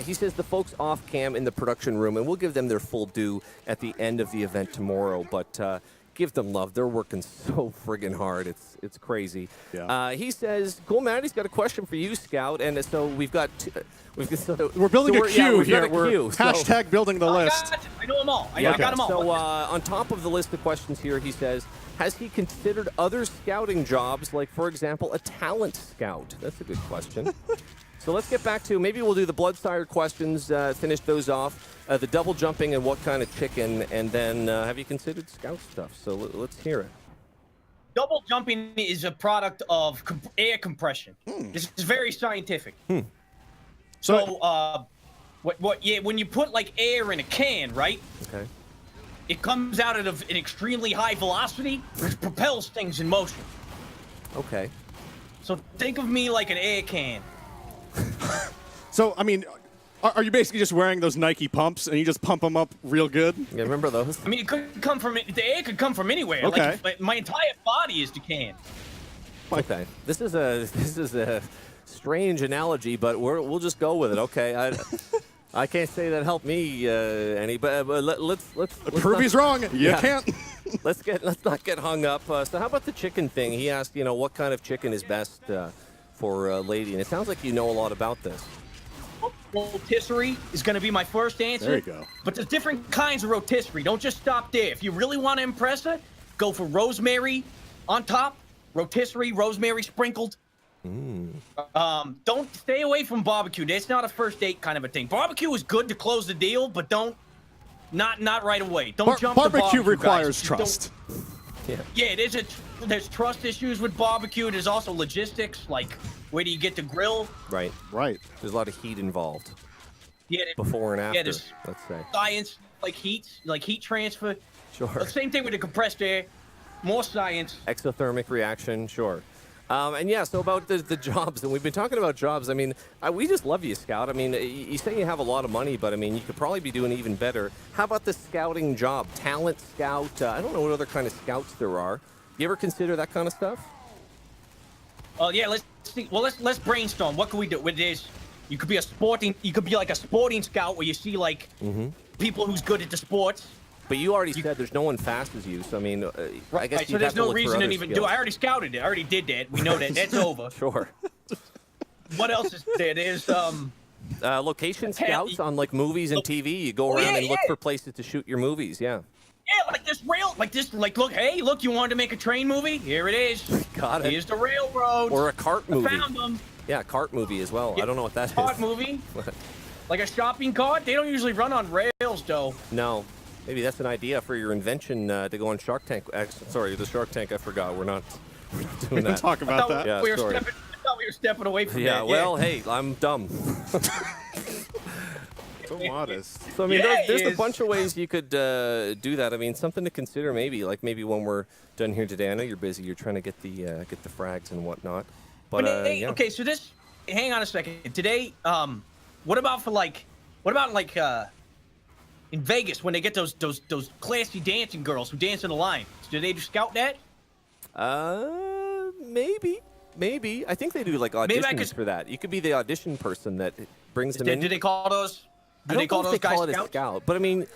he says the folks off cam in the production room, and we'll give them their full due at the end of the event tomorrow, but give them love. They're working so friggin' hard. It's crazy. Yeah. He says, Cool Matty's got a question for you, Scout, and so we're building a queue here. We're queue, hashtag building the list. I know them all. I got them all. So on top of the list of questions here, he says, has he considered other scouting jobs, like, for example, a talent scout? That's a good question. So let's get back to, maybe we'll do the Bloodsire questions, finish those off, the double jumping and what kind of chicken, and then have you considered scout stuff? So let's hear it. Double jumping is a product of air compression. This is very scientific. So, when you put, like, air in a can, right? Okay. It comes out at an extremely high velocity, which propels things in motion. Okay. So think of me like an air can. So, I mean, are you basically just wearing those Nike pumps and you just pump them up real good? Yeah, remember those? I mean, it could come from the air could come from anywhere. Okay. Like my entire body is the can. Okay. This is a strange analogy, but we'll just go with it. Okay. I can't say that helped me any, but let's Prove he's wrong. You can't. let's not get hung up. So how about the chicken thing? He asked, what kind of chicken is best for a lady, and it sounds like you know a lot about this. Rotisserie is going to be my first answer. There you go. But there's different kinds of rotisserie. Don't just stop there. If you really want to impress her, go for rosemary on top, rotisserie, rosemary sprinkled. Don't stay away from barbecue. That's not a first date kind of a thing. Barbecue is good to close the deal, but not right away. Don't jump to barbecue. Requires guys. trust. Yeah, there's trust issues with barbecue. There's also logistics, like where do you get the grill? Right. There's a lot of heat involved. Yeah, before and after. Yeah, there's let's say science, like heat transfer. Sure. The same thing with the compressed air. More science. Exothermic reaction. Sure. So about the jobs, and we've been talking about jobs. I mean, we just love you, Scout. I mean, you say you have a lot of money, but I mean, you could probably be doing even better. How about the scouting job? Talent scout? I don't know what other kind of scouts there are. You ever consider that kind of stuff? Yeah, let's see. Well, let's brainstorm. What can we do with this? You could be like a sporting scout where you see like people who's good at the sports. But you already said there's no one fast as you, so I mean, I guess so there's no reason to even do. I already scouted it. I already did that. We know that. That's over. Sure. What else is there? There's location scouts on like movies and TV. You go around and look for places to shoot your movies. Yeah. Yeah, look, you wanted to make a train movie? Here it is. Got it. Here's the railroad. Or a cart movie. I found them. Yeah, a cart movie as well. Yeah, I don't know what that is. Cart movie. Like a shopping cart? They don't usually run on rails, though. No. Maybe that's an idea for your invention to go on Shark Tank. Sorry, the Shark Tank, I forgot. We're not doing that. Talk about that. Yeah, I thought we were stepping away from that. Yeah, well, hey, I'm dumb. So modest. So, I mean, there's a bunch of ways you could do that. I mean, something to consider maybe. Like maybe when we're done here today, I know you're busy. You're trying to get the frags and whatnot. But, okay, so hang on a second. Today, what about in Vegas when they get those classy dancing girls who dance in the line? Do they scout that? Maybe. I think they do like auditions for that. You could be the audition person that brings them in. Do they call those? Do they call those guys scouts? A scout, but I mean,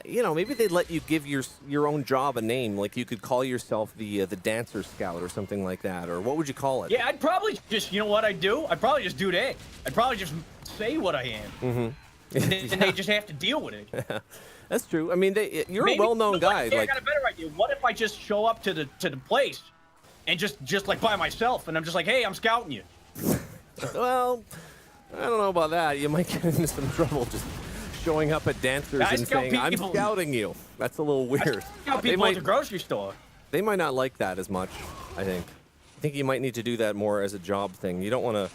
maybe they'd let you give your own job a name. Like you could call yourself the dancer scout or something like that. Or what would you call it? Yeah, I'd probably just, you know what I'd do? I'd probably just do that. I'd probably just say what I am. Mm-hmm. And they just have to deal with it. Yeah, that's true. I mean, you're a well-known guy. I got a better idea. What if I just show up to the place and just like by myself, and I'm just like, hey, I'm scouting you. Well, I don't know about that. You might get into some trouble just showing up at dancers and saying, I'm scouting you. That's a little weird. I scout people at the grocery store. They might not like that as much, I think. I think you might need to do that more as a job thing. You don't want to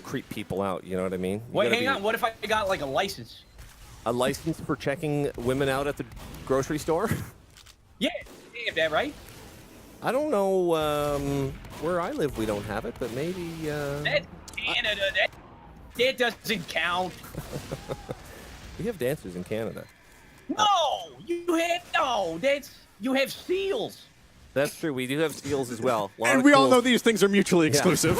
creep people out, you know what I mean? Wait, hang on. What if I got like a license? A license for checking women out at the grocery store? Yeah, you have that, right? I don't know where I live. We don't have it, but maybe. That's Canada. That doesn't count. We have dancers in Canada. No, you have seals. That's true. We do have seals as well. And we all know these things are mutually exclusive.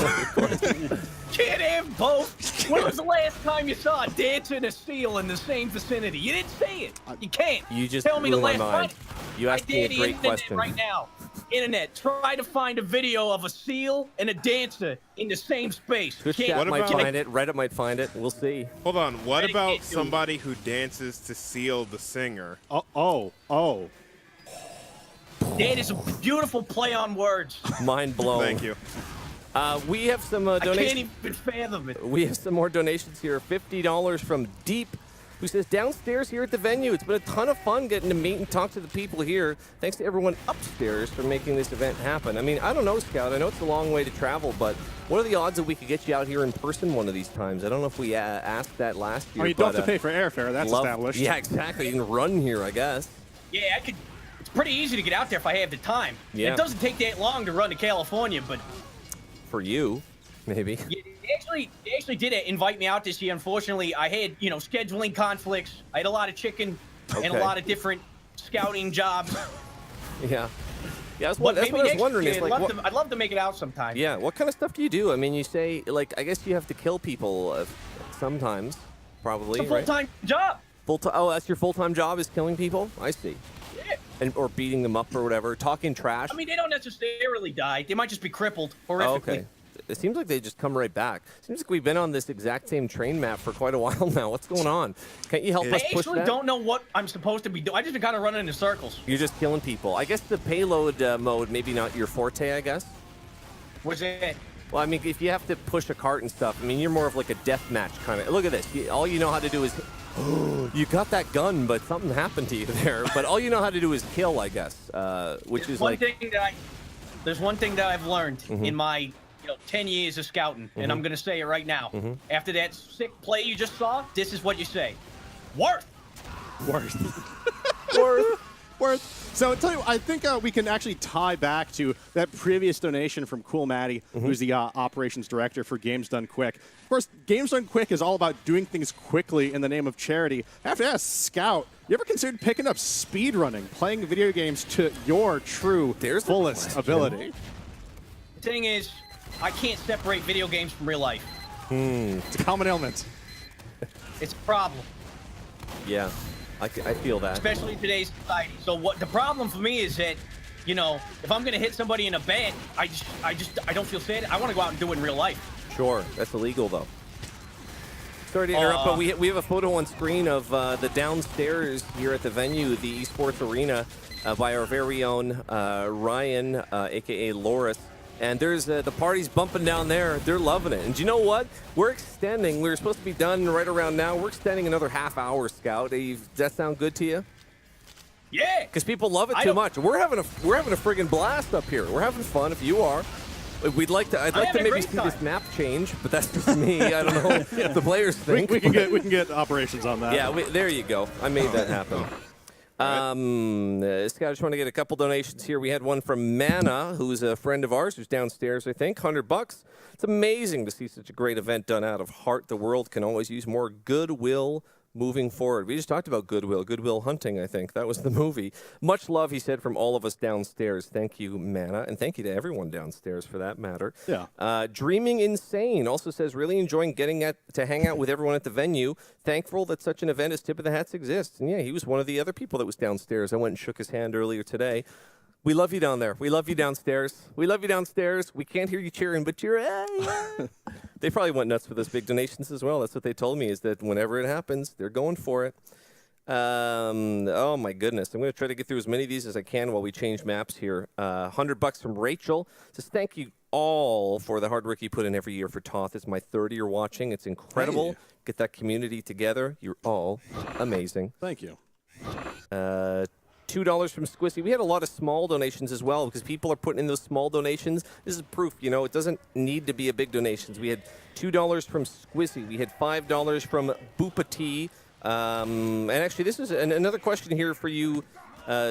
Can't have both. When was the last time you saw a dancer and a seal in the same vicinity? You didn't see it. You can't. You just tell me the blew my last mind. time. You asked me a great Internet question. right now. Internet, try to find a video of a seal and a dancer in the same space. Good Can't- chat might about- find it. Reddit might find it. We'll see. Hold on. What Reddit about can't do it. somebody who dances to Seal the singer? Oh. That is a beautiful play on words. Mind blown. Thank you. We have some I can't donations. even fathom it. We have some more donations here. $50 from Deep, who says, downstairs here at the venue, it's been a ton of fun getting to meet and talk to the people here. Thanks to everyone upstairs for making this event happen. I mean, I don't know, Scout. I know it's a long way to travel, but what are the odds that we could get you out here in person one of these times? I don't know if we asked that last year. You don't have to pay for airfare. That's established. Yeah, exactly. You can run here, I guess. Yeah, I could. It's pretty easy to get out there if I have the time. Yeah. It doesn't take that long to run to California, but For you, maybe. yeah, they actually did invite me out this year. Unfortunately, I had scheduling conflicts. I had a lot of chicken and a Okay. lot of different scouting jobs. Yeah. Yeah, that's But what I maybe was next wondering. year, Is like, what, I'd love to make it out sometime. yeah, what kind of stuff do you do? I mean, you say, like, I guess you have to kill people sometimes, probably, It's a right? full-time job. Full-time. Oh, that's your full-time job is killing people? I see. Yeah. Or beating them up or whatever, talking trash. I mean, they don't necessarily die. They might just be crippled horrifically. Oh, okay. It seems like they just come right back. Seems like we've been on this exact same train map for quite a while now. What's going on? Can't you help I us push actually that? don't know what I'm supposed to be doing. I just been kind of running in circles. You're just killing people. I guess the payload mode, maybe not your forte, I guess. Was it? Well, I mean, if you have to push a cart and stuff, I mean, you're more of like a deathmatch kind of. Look at this. All you know how to do is. You got that gun, but something happened to you there. But all you know how to do is kill, I guess, which is like. There's one thing that I've learned Mm-hmm. in my 10 years of scouting, and I'm going to say it right now. Mm-hmm. After that sick play you just saw, this is what you say. Worth. Worth. So tell you, I think we can actually tie back to that previous donation from Cool Maddie, who's the operations director for Games Done Quick. Of course, Games Done Quick is all about doing things quickly in the name of charity. I have to ask, Scout, you ever considered picking up speedrunning, playing video games to your true fullest ability? The thing is, I can't separate video games from real life. It's a common ailment. It's a problem, Yeah, I feel that. especially in today's society. So what the problem for me is that, if I'm going to hit somebody in a bet, I don't feel sad. I want to go out and do it in real life. Sure, that's illegal though. Sorry to interrupt, but we have a photo on screen of the downstairs here at the venue, the esports arena, by our very own Ryan, aka Loris. And there's the party's bumping down there. They're loving it. And do you know what? We're extending. We were supposed to be done right around now. We're extending another half hour, Scout. Does that sound good to you? Yeah. Because people love it I too don't- much. We're having a friggin' blast up here. We're having fun. If you are, I'd like to having a maybe great see time. this map change, but that's just me. I don't know what the players think. We can get operations on that. Yeah, there you go. I made that happen. Scott, I just want to get a couple donations here. We had one from Mana, who's a friend of ours, who's downstairs, I think, $100. It's amazing to see such a great event done out of heart. The world can always use more goodwill moving forward. We just talked about Goodwill Hunting, I think. That was the movie. Much love, he said, from all of us downstairs. Thank you, Mana, and thank you to everyone downstairs for that matter. Yeah. Dreaming Insane also says, really enjoying getting to hang out with everyone at the venue. Thankful that such an event as Tip of the Hats exists. And yeah, he was one of the other people that was downstairs. I went and shook his hand earlier today. We love you down there. We love you downstairs. We love you downstairs. We can't hear you cheering, but you're... yeah. They probably went nuts for those big donations as well. That's what they told me, is that whenever it happens, they're going for it. Oh, my goodness. I'm going to try to get through as many of these as I can while we change maps here. $100 from Rachel. Says, thank you all for the hard work you put in every year for TotH. It's my third year watching. It's incredible. Hey. Get that community together. You're all amazing. Thank you. $2 from Squissy. We had a lot of small donations as well because people are putting in those small donations. This is proof, it doesn't need to be a big donations. We had $2 from Squissy. We had $5 from Boopati. And actually, this is another question here for you,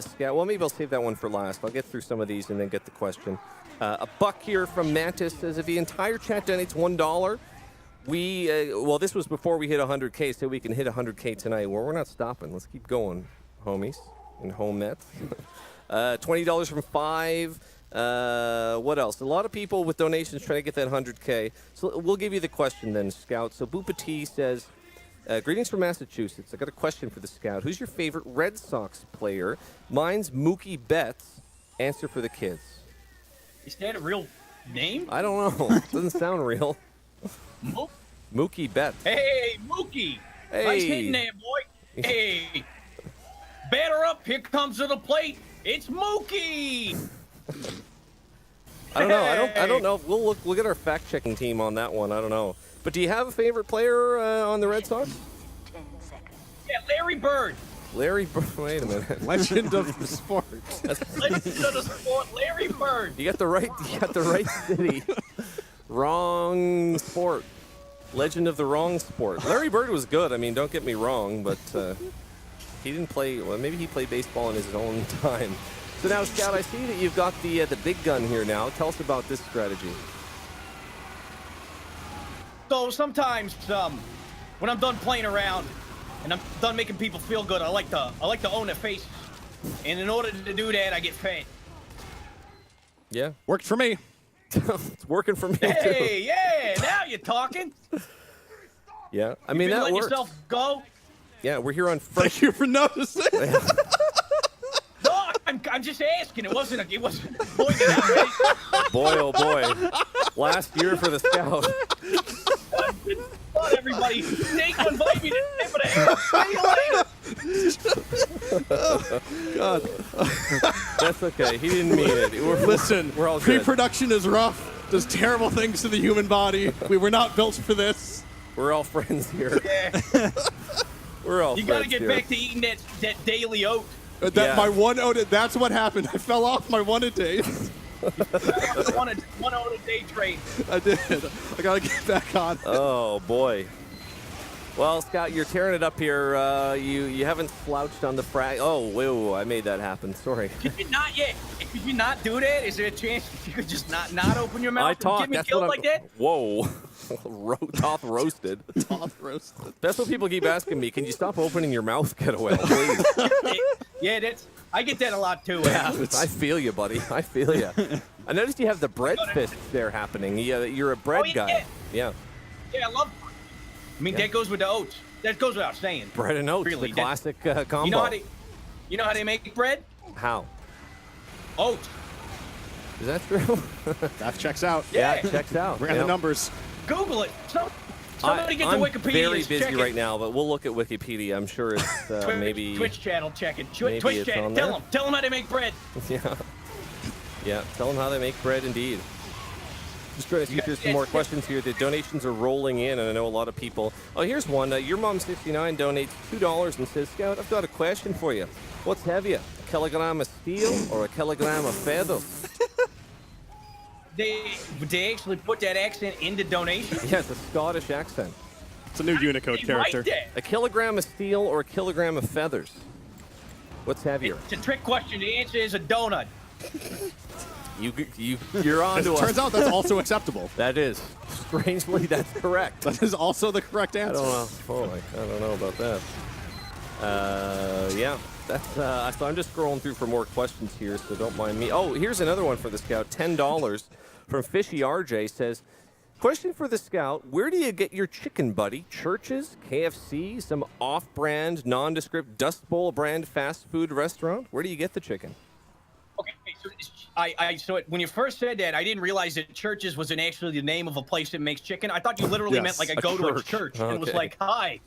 Scout. Well, maybe I'll save that one for last. I'll get through some of these and then get the question. A buck here from Mantis says, if the entire chat donates $1, well, this was before we hit 100K, so we can hit 100K tonight. Well, we're not stopping. Let's keep going, homies and homettes. $20 from 5. What else? A lot of people with donations trying to get that 100K. So we'll give you the question then, Scout. So Boopati says, greetings from Massachusetts. I got a question for the Scout. Who's your favorite Red Sox player? Mine's Mookie Betts. Answer for the kids. Is that a real name? I don't know. Doesn't sound real. Mookie Betts. Hey, Mookie. Hey. Nice hitting there, boy. Hey. Batter up. Here comes to the plate. It's Mookie. I don't know. I don't know. We'll get our fact-checking team on that one. I don't know. But do you have a favorite player on the Red Sox? Yeah, Larry Bird. Larry Bird. Wait a minute. Legend of the sport. Legend of the sport, Larry Bird. You got the right city. Wrong sport. Legend of the wrong sport. Larry Bird was good. I mean, don't get me wrong, but he didn't play. Well, maybe he played baseball in his own time. So now, Scout, I see that you've got the big gun here now. Tell us about this strategy. So sometimes when I'm done playing around and I'm done making people feel good, I like to own their faces. And in order to do that, I get fed. Yeah. Worked for me. It's working for me, too. Hey, yeah, now you're talking. Yeah. I mean, that Let works. yourself go. Yeah, we're here on Thank you for noticing. No, I'm just asking. It wasn't pointed out. Boy, oh boy. Last year for the Scout. Come on, everybody. Thanks for inviting me to the tip of the hair. See you later. God. That's okay. He didn't mean it. Listen, we're all good. pre-production is rough. Does terrible things to the human body. We were not built for this. We're all friends here. Yeah. We're all You friends gotta get here. back to eating that daily oat. That my one oat. That's what happened. I fell off my one a day. one oat a day trade. I did. I gotta get back on. Oh, boy. Well, Scott, you're tearing it up here. You haven't slouched on the frag. Oh, whoa, I made that happen. Sorry. Could you not do that? Is there a chance you could just not open your mouth I and talk. get me That's killed what like that? Whoa. TotH roasted. TotH roasted. That's what people keep asking me. Can you stop opening your mouth, Kettlewell, please? Yeah, I get that a lot too. Yeah, I feel you, buddy. I feel you. I noticed you have the bread fist there happening. You're a bread guy. Yeah. Yeah, I love. I mean, that goes with the oats. That goes without saying. Bread and oats, Really, the that- classic combo. You know how they make bread? How? Oats. Is that true? That checks out. Yeah, Yeah. it checks out. Ran Yeah. the numbers. Google it. Somebody get to I'm Wikipedia. very and busy check right it. now, but we'll look at Wikipedia. I'm sure it's maybe. Twitch channel, check it. maybe Twitch it's channel. on Tell there. them how they make bread. Yeah. Yeah. Tell them how they make bread, indeed. Just trying to see if there's some more questions here. The donations are rolling in, and I know a lot of people. Oh, here's one. Your Mom 69 donates $2 and says, Scout, I've got a question for you. What's heavier, a kilogram of steel or a kilogram of feathers? They actually put that accent into donation. Yeah, it's a Scottish accent. It's a new Unicode They write character. that. A kilogram of steel or a kilogram of feathers? What's heavier? It's a trick question. The answer is a donut. You're on to us. Turns out that's also acceptable. That is. Strangely, that's correct. That is also the correct I answer. don't know. Oh, I don't know about that. Yeah, that's. So I'm just scrolling through for more questions here, so don't mind me. Oh, here's another one for the Scout. $10 from Fishy RJ says, question for the Scout: where do you get your chicken, buddy? Churches, KFC, some off-brand, nondescript Dust Bowl brand fast food restaurant? Where do you get the chicken? Okay, so when you first said that, I didn't realize that Churches wasn't actually the name of a place that makes chicken. I thought you literally Yes. meant like I A go to a church. church and it was Okay. like, hi,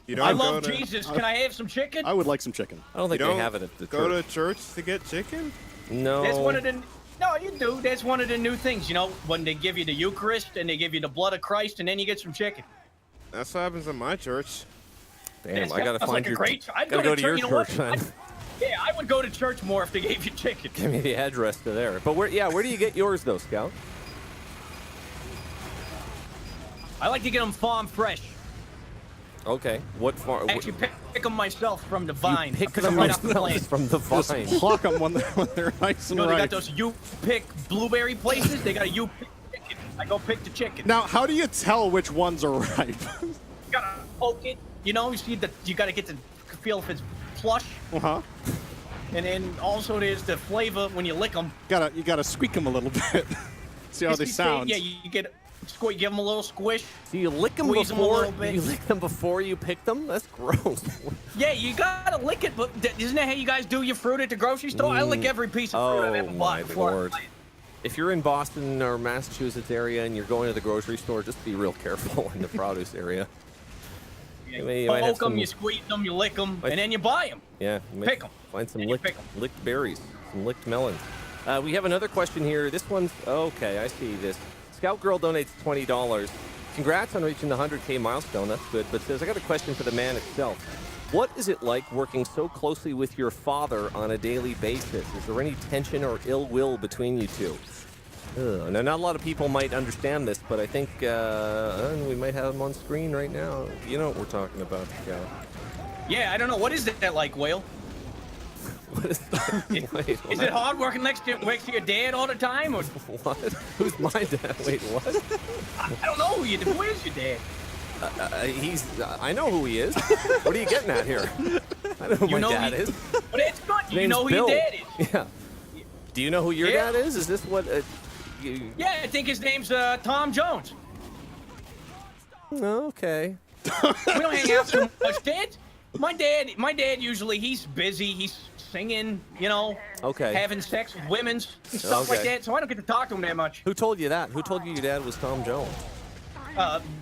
You don't I go love to, Jesus. Can I have some chicken? I would like some chicken. I don't You think don't they have it at the go church. to church to get chicken? No. That's one of the. No, you do. That's one of the new things. You know, when they give you the Eucharist and they give you the blood of Christ and then you get some chicken. That's what happens in my church. Damn, That I gotta sounds find like a your. great. I'd Gotta go to your you know what? church then. Yeah, I would go to church more if they gave you chicken. Give me the address to there. But where do you get yours though, Scout? I like to get them farm fresh. Okay. What farm? I actually pick them myself from the vine. Pick because them I'm right off the plant. yourselves from the vine. Pluck them when they're nice and You know, they ripe. got those you pick blueberry places. They got a you pick chicken. I go pick the chicken. Now, how do you tell which ones are ripe? You gotta poke it. You know, you gotta get to feel if it's plush. Uh-huh. And then also there's the flavor when you lick them. You gotta squeak them a little bit. See how they sound. Yeah, you get you give them a little squish. So you lick them Squeeze 'em a before little bit. you lick them before you pick them? That's gross. Yeah, you gotta lick it, but isn't that how you guys do your fruit at the grocery store? I lick every piece of fruit I've ever bought my before I lord. buy it. If you're in Boston or Massachusetts area and you're going to the grocery store, just be real careful in the produce area. Yeah, You you might have poke them, some- you squeeze them, you lick them, Like- and then you buy them. Yeah, you might Pick 'em. Find some And you licked, pick 'em. licked berries, some licked melons. We have another question here. This one's okay. I see this. Scout Girl donates $20. Congrats on reaching the 100K milestone. That's good. But says, I got a question for the man itself. What is it like working so closely with your father on a daily basis? Is there any tension or ill will between you two? Now, not a lot of people might understand this, but I think we might have him on screen right now. You know what we're talking about, Scout. Yeah, I don't know. What is that like, Whale? What is that? Wait, Is what? it hard working next to your dad all the time? Or What? Who's my dad? Wait, what? I don't know who is your dad? I know who he is. What are you getting at here? I know who You my know dad he- is. But it's good. You Name's know who Bill. your dad is. Yeah. Do you know who your Yeah. dad is? Is this what? You... Yeah, I think his name's Tom Jones. No, okay. We don't hang out too much, Dad. My dad usually he's busy. He's singing, you know, Okay. having sex with women and stuff like Okay. that. So I don't get to talk to him that much. Who told you that? Who told you your dad was Tom Jones?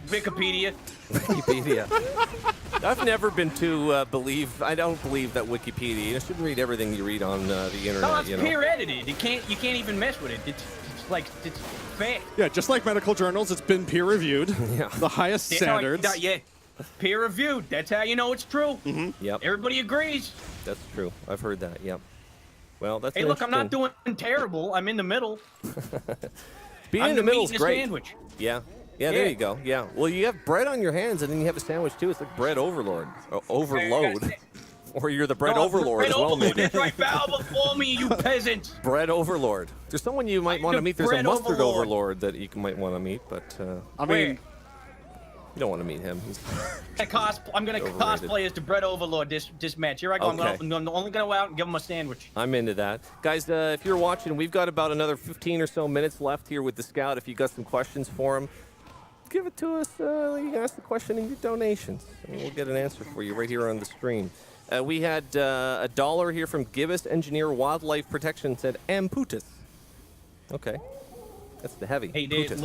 Wikipedia. Wikipedia. I've never been to believe. I don't believe that Wikipedia. You shouldn't read everything you read on the internet. No, it's you know. peer edited. You can't even mess with it. It's fact. Yeah, just like medical journals, it's been peer reviewed. Yeah. The highest That's how standards. yeah, peer reviewed. That's how you know it's true. Yep, Everybody agrees. that's true. I've heard that. Yep. Well, that's. Hey, an look, I'm not interesting- doing terrible. I'm in the middle. Being I'm in the middle is eating a great. sandwich. Yeah. Yeah, there Yeah. you go. Yeah. Well, you have bread on your hands, and then you have a sandwich too. It's like bread overlord, or overload, or you're the bread No, overlord bread as well, overlord. maybe. That's right. Bow before me, you peasant. Bread overlord. There's someone you might want to the meet. There's a bread mustard overlord. overlord that you might want to meet, but I Where? mean, you don't want to meet him. He's I'm gonna Overrated. cosplay as the bread overlord this match. Here I go. Okay. I'm only gonna go out and give him a sandwich. I'm into that. Guys, if you're watching, we've got about another 15 or so minutes left here with the Scout. If you got some questions for him, give it to us. You can ask the question in your donations, and we'll get an answer for you right here on the stream. We had $1 here from Gibbous Engineer Wildlife Protection, said Amputus. Okay. That's the heavy. Hey, there's Putus.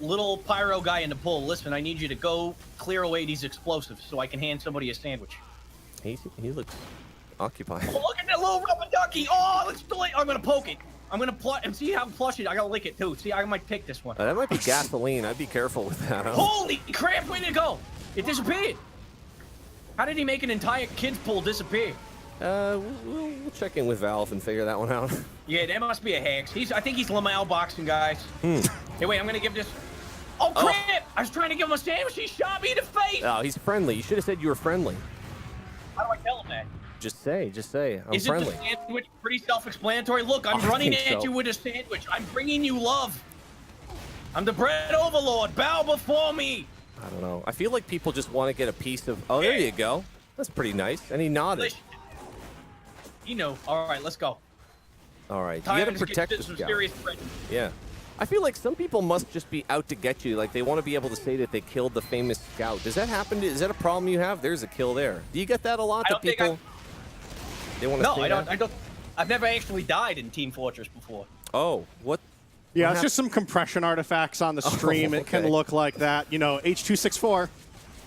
little pyro guy in the pool. Listen, I need you to go clear away these explosives so I can hand somebody a sandwich. He looks occupied. Oh, look at that little rubber ducky. Oh, it's delayed. I'm gonna poke it. I'm gonna pluck and see how plush it. I gotta lick it too. See, I might pick this one. That might be gasoline. I'd be careful with that. Huh? Holy crap! Where'd it go? It disappeared. How did he make an entire kids pool disappear? We'll check in with Valve and figure that one out. Yeah, that must be a hex. I think he's Lamau boxing, guys. Hey, wait, I'm gonna give this. Oh Oh. crap! I was trying to give him a sandwich. He shot me in the face. Oh, he's friendly. You should have said you were friendly. How do I tell him that? Just say. I'm Isn't friendly. the sandwich pretty self-explanatory? Look, I'm I running think at so. you with a sandwich. I'm bringing you love. I'm the bread overlord. Bow before me. I don't know. I feel like people just want to get a piece of. Oh, there you go. That's pretty nice. And he nodded. Delicious. You know. All right, let's go. All right. Time You got to to protect get the some Scout. serious bread. Yeah. I feel like some people must just be out to get you. Like they want to be able to say that they killed the famous Scout. Does that happen? Is that a problem you have? There's a kill there. Do you get that a lot? I That don't think people. They want to No, say I don't. that? I don't. I've never actually died in Team Fortress before. Oh, what? yeah, What it's just some compression artifacts on the stream. It can okay. look like that. You know, H.264.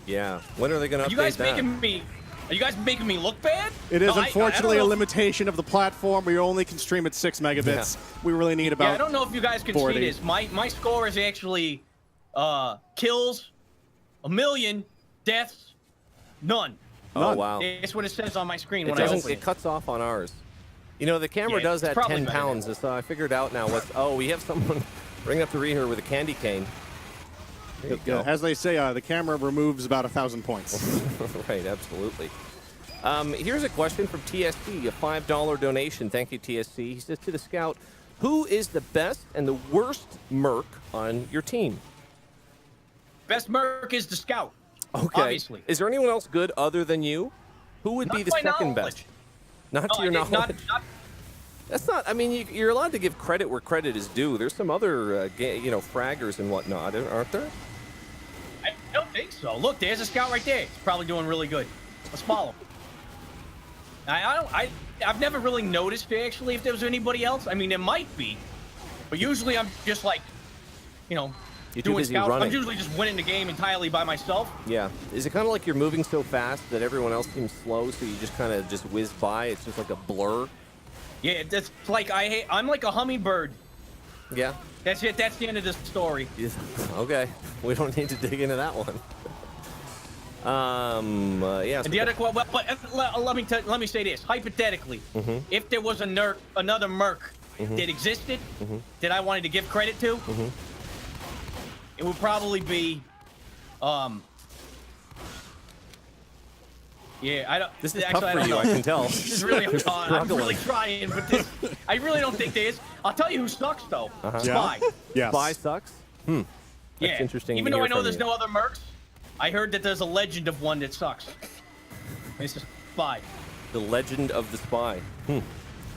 Yeah. When are they going to Are update you guys that? making me? Are you guys making me look bad? It is No, I unfortunately don't a know if- limitation of the platform. We only can stream at 6 megabits. Yeah. We really need about. Yeah, I don't know if you guys can 40. see this. My score is actually kills, 1,000,000, deaths, none. Oh, None. wow. That's what it says on my screen It when I doesn't. open It cuts off on ours. You know, the camera Yeah, does it's at probably 10 better. pounds. So I figured out now what's. Oh, we have someone bring up the rear here with a candy cane. There you go. As they say, the camera removes about 1,000 points. Right, absolutely. Here's a question from TSC, a $5 donation. Thank you, TSC. He says to the Scout, who is the best and the worst merc on your team? Best merc is the Scout. Okay. Obviously. Is there anyone else good other than you? Who would Not be the my second knowledge. best? Not No, to your it's knowledge. not, That's not. I mean, you're allowed to give credit where credit is due. There's some other, fraggers and whatnot, aren't there? I don't think so. Look, there's a Scout right there. He's probably doing really good. Let's follow him. I've never really noticed actually if there was anybody else. I mean, there might be, but usually I'm just like, You're too doing busy Scout. running. I'm usually just winning the game entirely by myself. Yeah. Is it kind of like you're moving so fast that everyone else seems slow, so you just kind of just whiz by? It's just like a blur. Yeah, that's like I'm like a hummingbird. Yeah. That's it. That's the end of the story. Okay. We don't need to dig into that one. Yeah. And the other, well, but let me say this. Hypothetically, if there was another merc that existed that I wanted to give credit to, it would probably be, yeah, I don't. This is actually, tough I for don't you, know. I can tell. This is really hard. I'm really struggling. trying, but I really don't think there is. I'll tell you who sucks though. Spy. Yes. Spy sucks? That's Yeah. interesting. Even to though hear I know from there's you. no other mercs, I heard that there's a legend of one that sucks. It's a spy. The legend of the spy.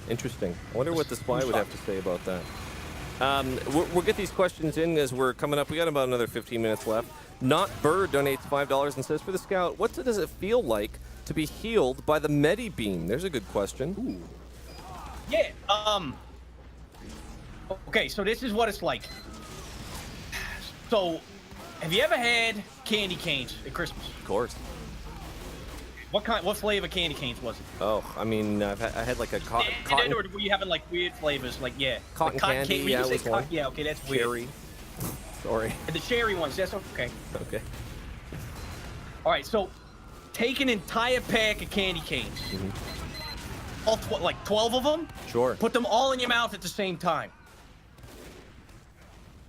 Interesting. I wonder what the spy would have to say about that. We'll get these questions in as we're coming up. We got about another 15 minutes left. Not Bird donates $5 and says, for the Scout, what does it feel like to be healed by the Medi Beam? There's a good question. Ooh. Yeah. Okay, so this is what it's like. So, have you ever had candy canes at Christmas? Of course. What flavor candy canes was it? Oh, I mean, I had like a cotton Or were you having like weird flavors? Like Cotton candy, When yeah, you say was one. yeah, okay, that's weird. cherry. Sorry. And the cherry ones, that's okay. Okay. All right, so take an entire pack of candy canes, all like 12 of them. Sure. Put them all in your mouth at the same time.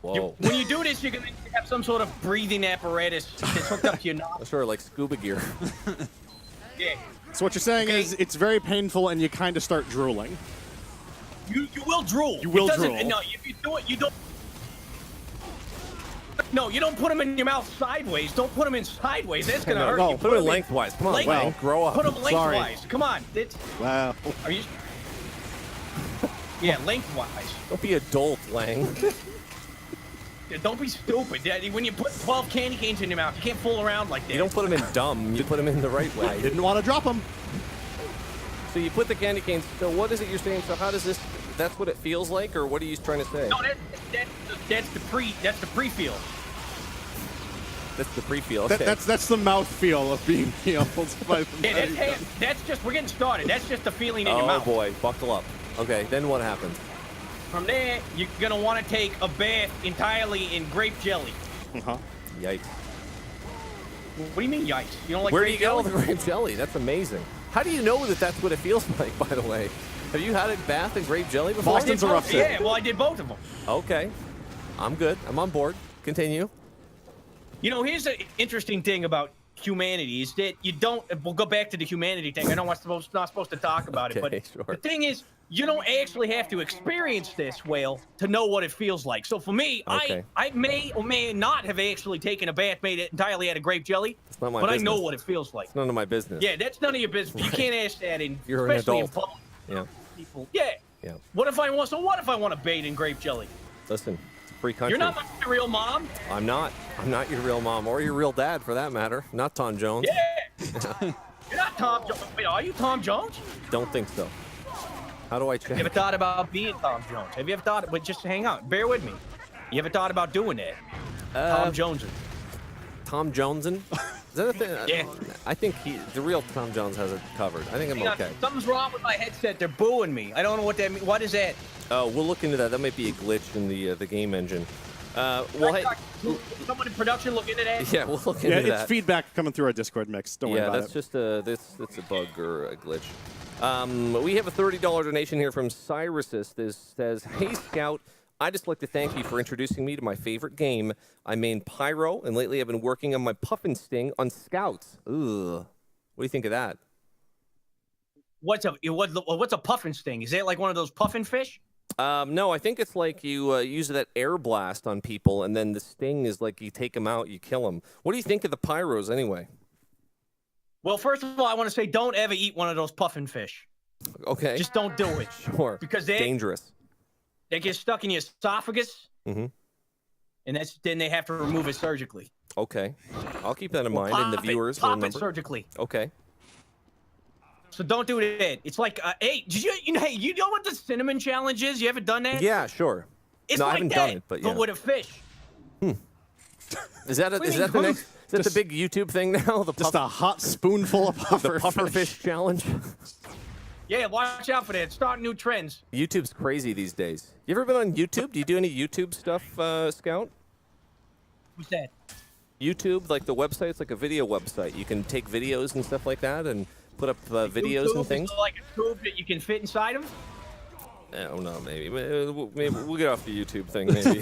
Whoa. When you do this, you're gonna have some sort of breathing apparatus that's hooked up to your nostrils. Sort of like scuba gear. Yeah. So what you're saying is it's very painful and you kind of start drooling. You will drool. You will It doesn't- drool. No, if you do it, you don't. No, you don't put them in your mouth sideways. Don't put them in sideways. That's gonna hurt no, you. Put it them in lengthwise. Come on, length- Lang, grow up. Put them Sorry. lengthwise. Come on. Wow. Are you? Yeah, lengthwise. Don't be adult, Lang. Yeah, don't be stupid. Daddy. When you put 12 candy canes in your mouth, you can't fool around like that. You don't put them in dumb. You put them in the right I way. didn't want to drop them. So you put the candy canes. So what is it you're saying? So how does this? That's what it feels like, or what are you trying to say? No, that's the pre-feel. That's the pre-feel. Okay. That's the mouth feel of being healed by the Yeah, that's just we're getting started. That's just the feeling in your Oh mouth. boy, buckle up. Okay, then what happens? From there, you're gonna want to take a bath entirely in grape jelly. Uh-huh. Yikes. What do you mean, yikes? You don't like Where do grape you get all jelly? the grape jelly? That's amazing. How do you know that that's what it feels like, by the way? Have you had a bath in grape jelly before? Boston's a rough city. Yeah, well, I did both of them. Okay. I'm good. I'm on board. Continue. You know, here's the interesting thing about humanity is that you don't. We'll go back to the humanity thing. I know I'm not supposed to talk about it, Okay, but sure. the thing is, you don't actually have to experience this, Whale, to know what it feels like. So for me, Okay. I may or may not have actually taken a bath made it entirely out of grape jelly, It's not my but business. I know what it feels like. It's none of my business. Yeah, that's none of your business. You can't ask that in, You're an especially in adult. public. Yeah. People. Yeah. Yeah. What if I want? So what if I want to bathe in grape jelly? Listen, it's a free country. You're not my real mom. I'm not. I'm not your real mom or your real dad, for that matter. Not Tom Jones. Yeah. You're not Tom Jones. Wait, are you Tom Jones? Don't think so. How do I check? You ever thought about being Tom Jones? Have you ever thought? But just hang on. Bear with me. You ever thought about doing that? Tom Jones. Tom Jonesin? Is that a thing? Yeah. I think the real Tom Jones has it covered. I think I'm Hang on, okay. something's wrong with my headset. They're booing me. I don't know what that means. What is that? Oh, we'll look into that. That might be a glitch in the game engine. Well, hey, Someone in production look into that. yeah, we'll look Yeah, into it's that. feedback coming through our Discord mix. Don't worry Yeah, about that's it. just that's a bug or a glitch. We have a $30 donation here from Cyrus. This says, "Hey Scout, I'd just like to thank you for introducing me to my favorite game. I main Pyro, and lately I've been working on my Puffin Sting on Scouts. Ugh. What do you think of that? What's a puffin sting? Is it like one of those puffin fish? No, I think it's like you use that air blast on people, and then the sting is like you take them out, you kill them. What do you think of the Pyros anyway? Well, first of all, I want to say don't ever eat one of those puffin fish. Okay. Just don't do it. Sure. Because dangerous. They get stuck in your esophagus, and then they have to remove it surgically. Okay. I'll keep that in mind, and the viewers will pop remember. it surgically. Okay. So don't do that. It's like, hey, you know what the cinnamon challenge is? You ever done that? Yeah, sure. It's no, like I haven't done it, but yeah. But with a fish. Is that the big YouTube thing now? Just a hot spoonful of puffer, fish challenge. Yeah, watch out for that. Start new trends. YouTube's crazy these days. You ever been on YouTube? Do you do any YouTube stuff, Scout? What's that? YouTube, like the website, it's like a video website. You can take videos and stuff like that and put up videos YouTube and things. Is like a tube that you can fit inside of? I don't know, maybe we'll get off the YouTube thing, maybe.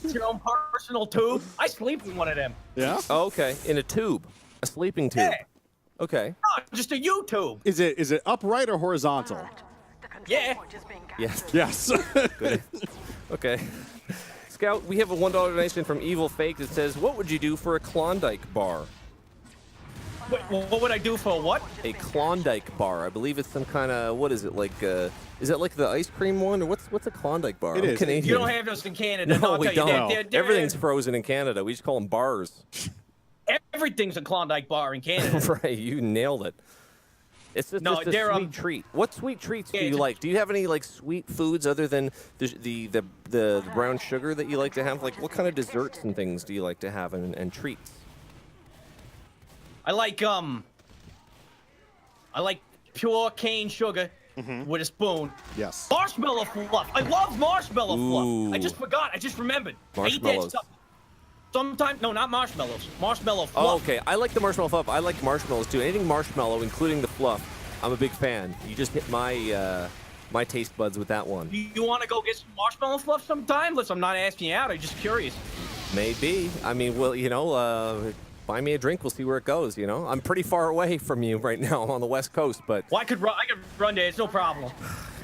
It's your own personal tube. I sleep in one of them. Yeah? Oh, okay, in a tube, a sleeping tube. Yeah. Okay. No, just a YouTube. Is it upright or horizontal? Yeah. Yes. Yes. Good. Okay. Scout, we have a $1 donation from Evil Fake that says, "What would you do for a Klondike bar?" What would I do for what? A Klondike bar. I believe it's some kind of, what is it, like, is that like the ice cream one? Or what's a Klondike bar? It I'm is. Canadian. You don't have those in Canada. No, I'll we tell you, don't. Everything's frozen in Canada. We just call them bars. Everything's a Klondike bar in Canada. Right, you nailed it. It's just, just a sweet treat. What sweet treats do you like? Do you have any like sweet foods other than the brown sugar that you like to have? Like, what kind of desserts and things do you like to have and treats? I like pure cane sugar with a spoon. Yes. Marshmallow fluff. I love marshmallow Ooh. fluff. I just forgot. I just remembered. Marshmallows. I eat that stuff. Sometimes, no, not marshmallows. Marshmallow fluff. Oh, okay. I like the marshmallow fluff. I like marshmallows too. Anything marshmallow, including the fluff, I'm a big fan. You just hit my my taste buds with that one. You want to go get some marshmallow fluff sometime? Listen, I'm not asking you out. I'm just curious. Maybe. I mean, well, buy me a drink. We'll see where it goes. I'm pretty far away from you right now. I'm on the West Coast, but Well, I could run there. It's no problem.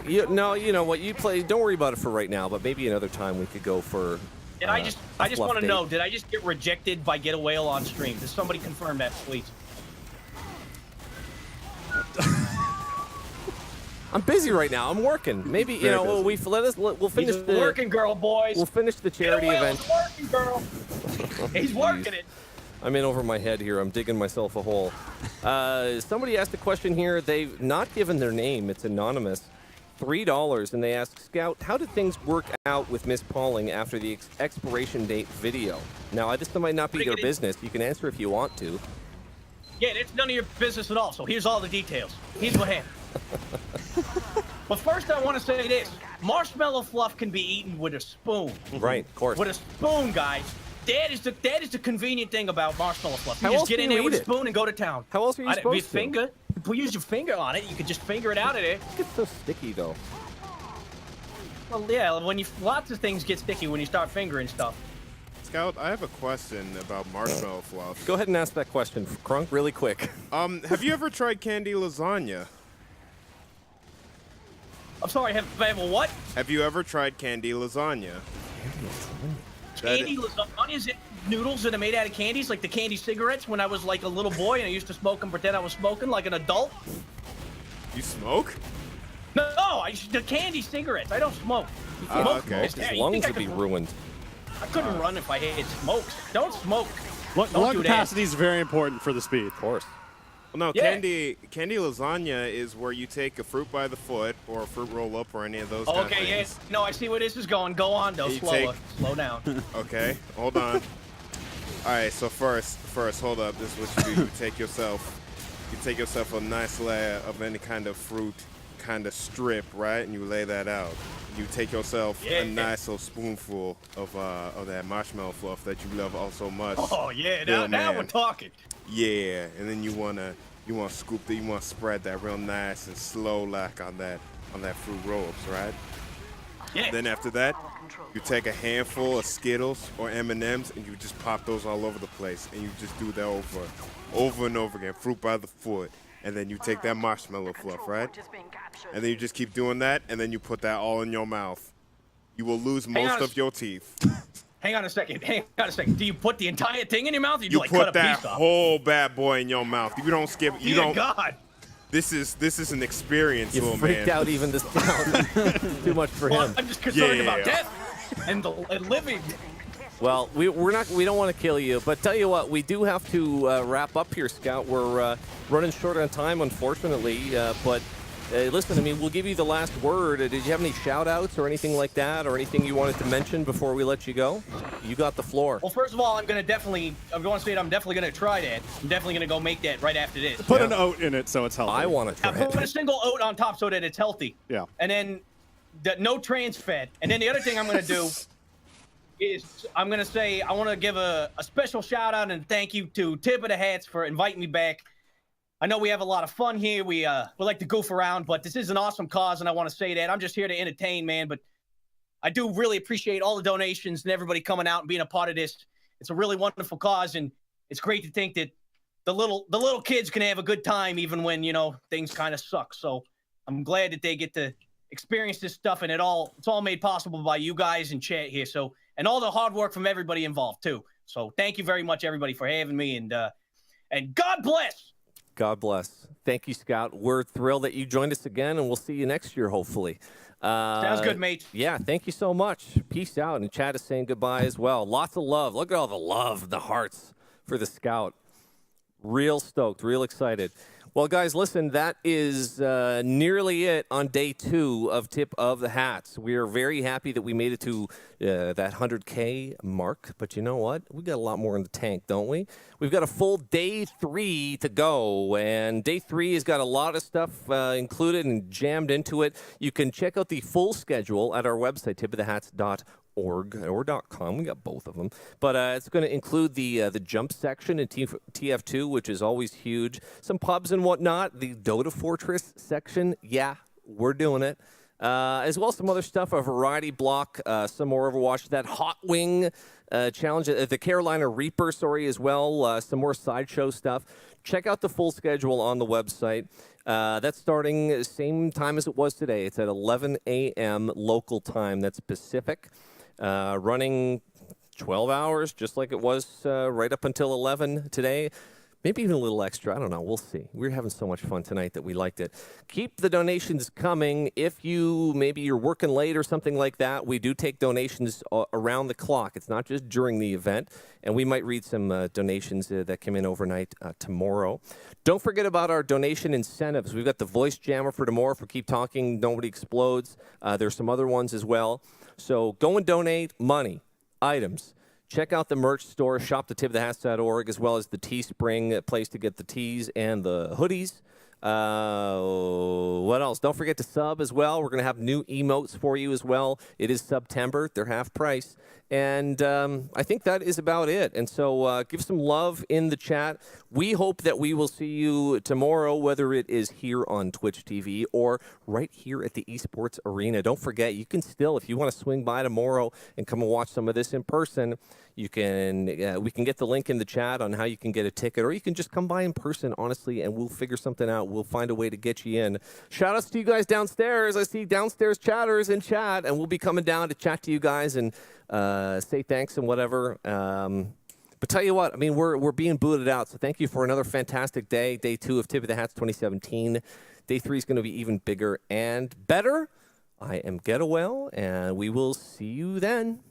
you know what? You play. Don't worry about it for right now. But maybe another time we could go for. And I just want to know, did I just get rejected by Get a Whale on stream? Does somebody confirm that, please? I'm busy right now. I'm working. Maybe we'll finish He's a working girl, boys. We'll finish the charity Get a Whale event. is working girl. He's working it. I'm in over my head here. I'm digging myself a hole. Somebody asked a question here. They've not given their name. It's anonymous. $3, and they ask, Scout, how did things work out with Miss Pauling after the expiration date video? Now, this might not be your business. You can answer if you want to. Yeah, it's none of your business at all, so here's all the details. Here's what happened. But first, I want to say this. Marshmallow fluff can be eaten with a spoon. Right, of course. With a spoon, guys. That is the convenient thing about marshmallow fluff. You How just else get do in you there with eat a it? spoon and go to town. How else are you supposed with to? finger. If you use your finger on it, you can just finger it out of there. It gets so sticky, though. Well, yeah, lots of things get sticky when you start fingering stuff. Scout, I have a question about marshmallow fluff. Go ahead and ask that question, Crunk, really quick. Have you ever tried candy lasagna? I'm sorry, have I ever what? Have you ever tried candy lasagna? Candy lasagna? Is it noodles that are made out of candies, like the candy cigarettes when I was like a little boy and I used to smoke and pretend I was smoking like an adult? You smoke? No, the candy cigarettes. I don't smoke. Okay. His lungs would be ruined. I couldn't run if I had smokes. Don't smoke. Lung do that. capacity is very important for the speed. Of course. Well, no, Yeah. candy lasagna is where you take a fruit by the foot or a fruit roll up or any of those kind of Okay, things. yes. No, I see where this is going. Go on, though. You Slower. Slow down. Okay, hold on. All right, so first, hold up. This is what you do. You take yourself a nice layer of any kind of fruit, kind of strip, right? And you lay that out. You take yourself a nice little spoonful of that marshmallow fluff that you love all so much. Oh yeah, Bill, now we're man. talking. Yeah, and then you wanna scoop that, you wanna spread that real nice and slow like on that fruit roll-ups, right? Yeah. Then after that, you take a handful of Skittles or M&Ms and you just pop those all over the place, and you just do that over and over again, fruit by the foot. And then you take that marshmallow fluff, right? And then you just keep doing that, and then you put that all in your mouth. You will lose most of your teeth. Hang on a second. Do you put the entire thing in your mouth? Or You like put cut a that piece off? whole bad boy in your mouth. You don't skip. You Dear don't. God. This is an experience, You little freaked man. out even the Scout. Too much for Well, him. I'm just concerned about Yeah. death and living. Well, we don't want to kill you, but tell you what, we do have to wrap up here, Scout. We're running short on time, unfortunately. But listen, I mean, we'll give you the last word. Did you have any shout-outs or anything like that, or anything you wanted to mention before we let you go? You got the floor. Well, first of all, I'm going to say I'm definitely going to try that. I'm definitely going to go make that right after this. Put an oat in it so it's healthy. I want to I try put a it. single oat on top so that it's healthy. Yeah. And then no trans fat. And then the other thing I'm going to do is I'm going to say I want to give a special shout out and thank you to Tip of the Hats for inviting me back. I know we have a lot of fun here. We like to goof around, but this is an awesome cause, and I want to say that. I'm just here to entertain, man, but I do really appreciate all the donations and everybody coming out and being a part of this. It's a really wonderful cause, and it's great to think that the little kids can have a good time even when, things kind of suck. So I'm glad that they get to experience this stuff, and it's all made possible by you guys in chat here. So, and all the hard work from everybody involved too. So thank you very much, everybody, for having me, and God bless. God bless. Thank you, Scout. We're thrilled that you joined us again, and we'll see you next year, hopefully. Sounds good, mate. Yeah, thank you so much. Peace out. And Chad is saying goodbye as well. Lots of love. Look at all the love, the hearts for the Scout. Real stoked, real excited. Well, guys, listen, that is nearly it on day 2 of Tip of the Hats. We are very happy that we made it to that 100K mark. But you know what? We got a lot more in the tank, don't we? We've got a full day 3 to go. And day 3 has got a lot of stuff included and jammed into it. You can check out the full schedule at our website, tipofthehats.org or .com. We got both of them, but it's going to include the jump section in TF2, which is always huge. Some pubs and whatnot. The Dota Fortress section, yeah, we're doing it. As well as some other stuff, a variety block, some more Overwatch, that Hot Wing challenge, the Carolina Reaper, as well, some more sideshow stuff. Check out the full schedule on the website. That's starting same time as it was today. It's at 11 a.m. local time. That's Pacific. Running 12 hours, just like it was right up until 11 today. Maybe even a little extra. I don't know. We'll see. We're having so much fun tonight that we liked it. Keep the donations coming. If maybe you're working late or something like that, we do take donations around the clock. It's not just during the event. And we might read some donations that came in overnight tomorrow. Don't forget about our donation incentives. We've got the voice jammer for tomorrow for Keep Talking, Nobody Explodes. There's some other ones as well. So go and donate money, items. Check out the merch store, shop.tipofthehats.org, as well as the Teespring place to get the tees and the hoodies. What else? Don't forget to sub as well. We're going to have new emotes for you as well. It is September. They're half price. And I think that is about it. And so give some love in the chat. We hope that we will see you tomorrow, whether it is here on Twitch TV or right here at the Esports Arena. Don't forget, you can still, if you want to swing by tomorrow and come and watch some of this in person, you can. We can get the link in the chat on how you can get a ticket, or you can just come by in person, honestly, and we'll figure something out. We'll find a way to get you in. Shout outs to you guys downstairs. I see downstairs chatters in chat, and we'll be coming down to chat to you guys and say thanks and whatever. But tell you what, I mean, we're being booted out, so thank you for another fantastic day. Day 2 of Tip of the Hats 2017. Day 3 is going to be even bigger and better. I am Getawell, and we will see you then.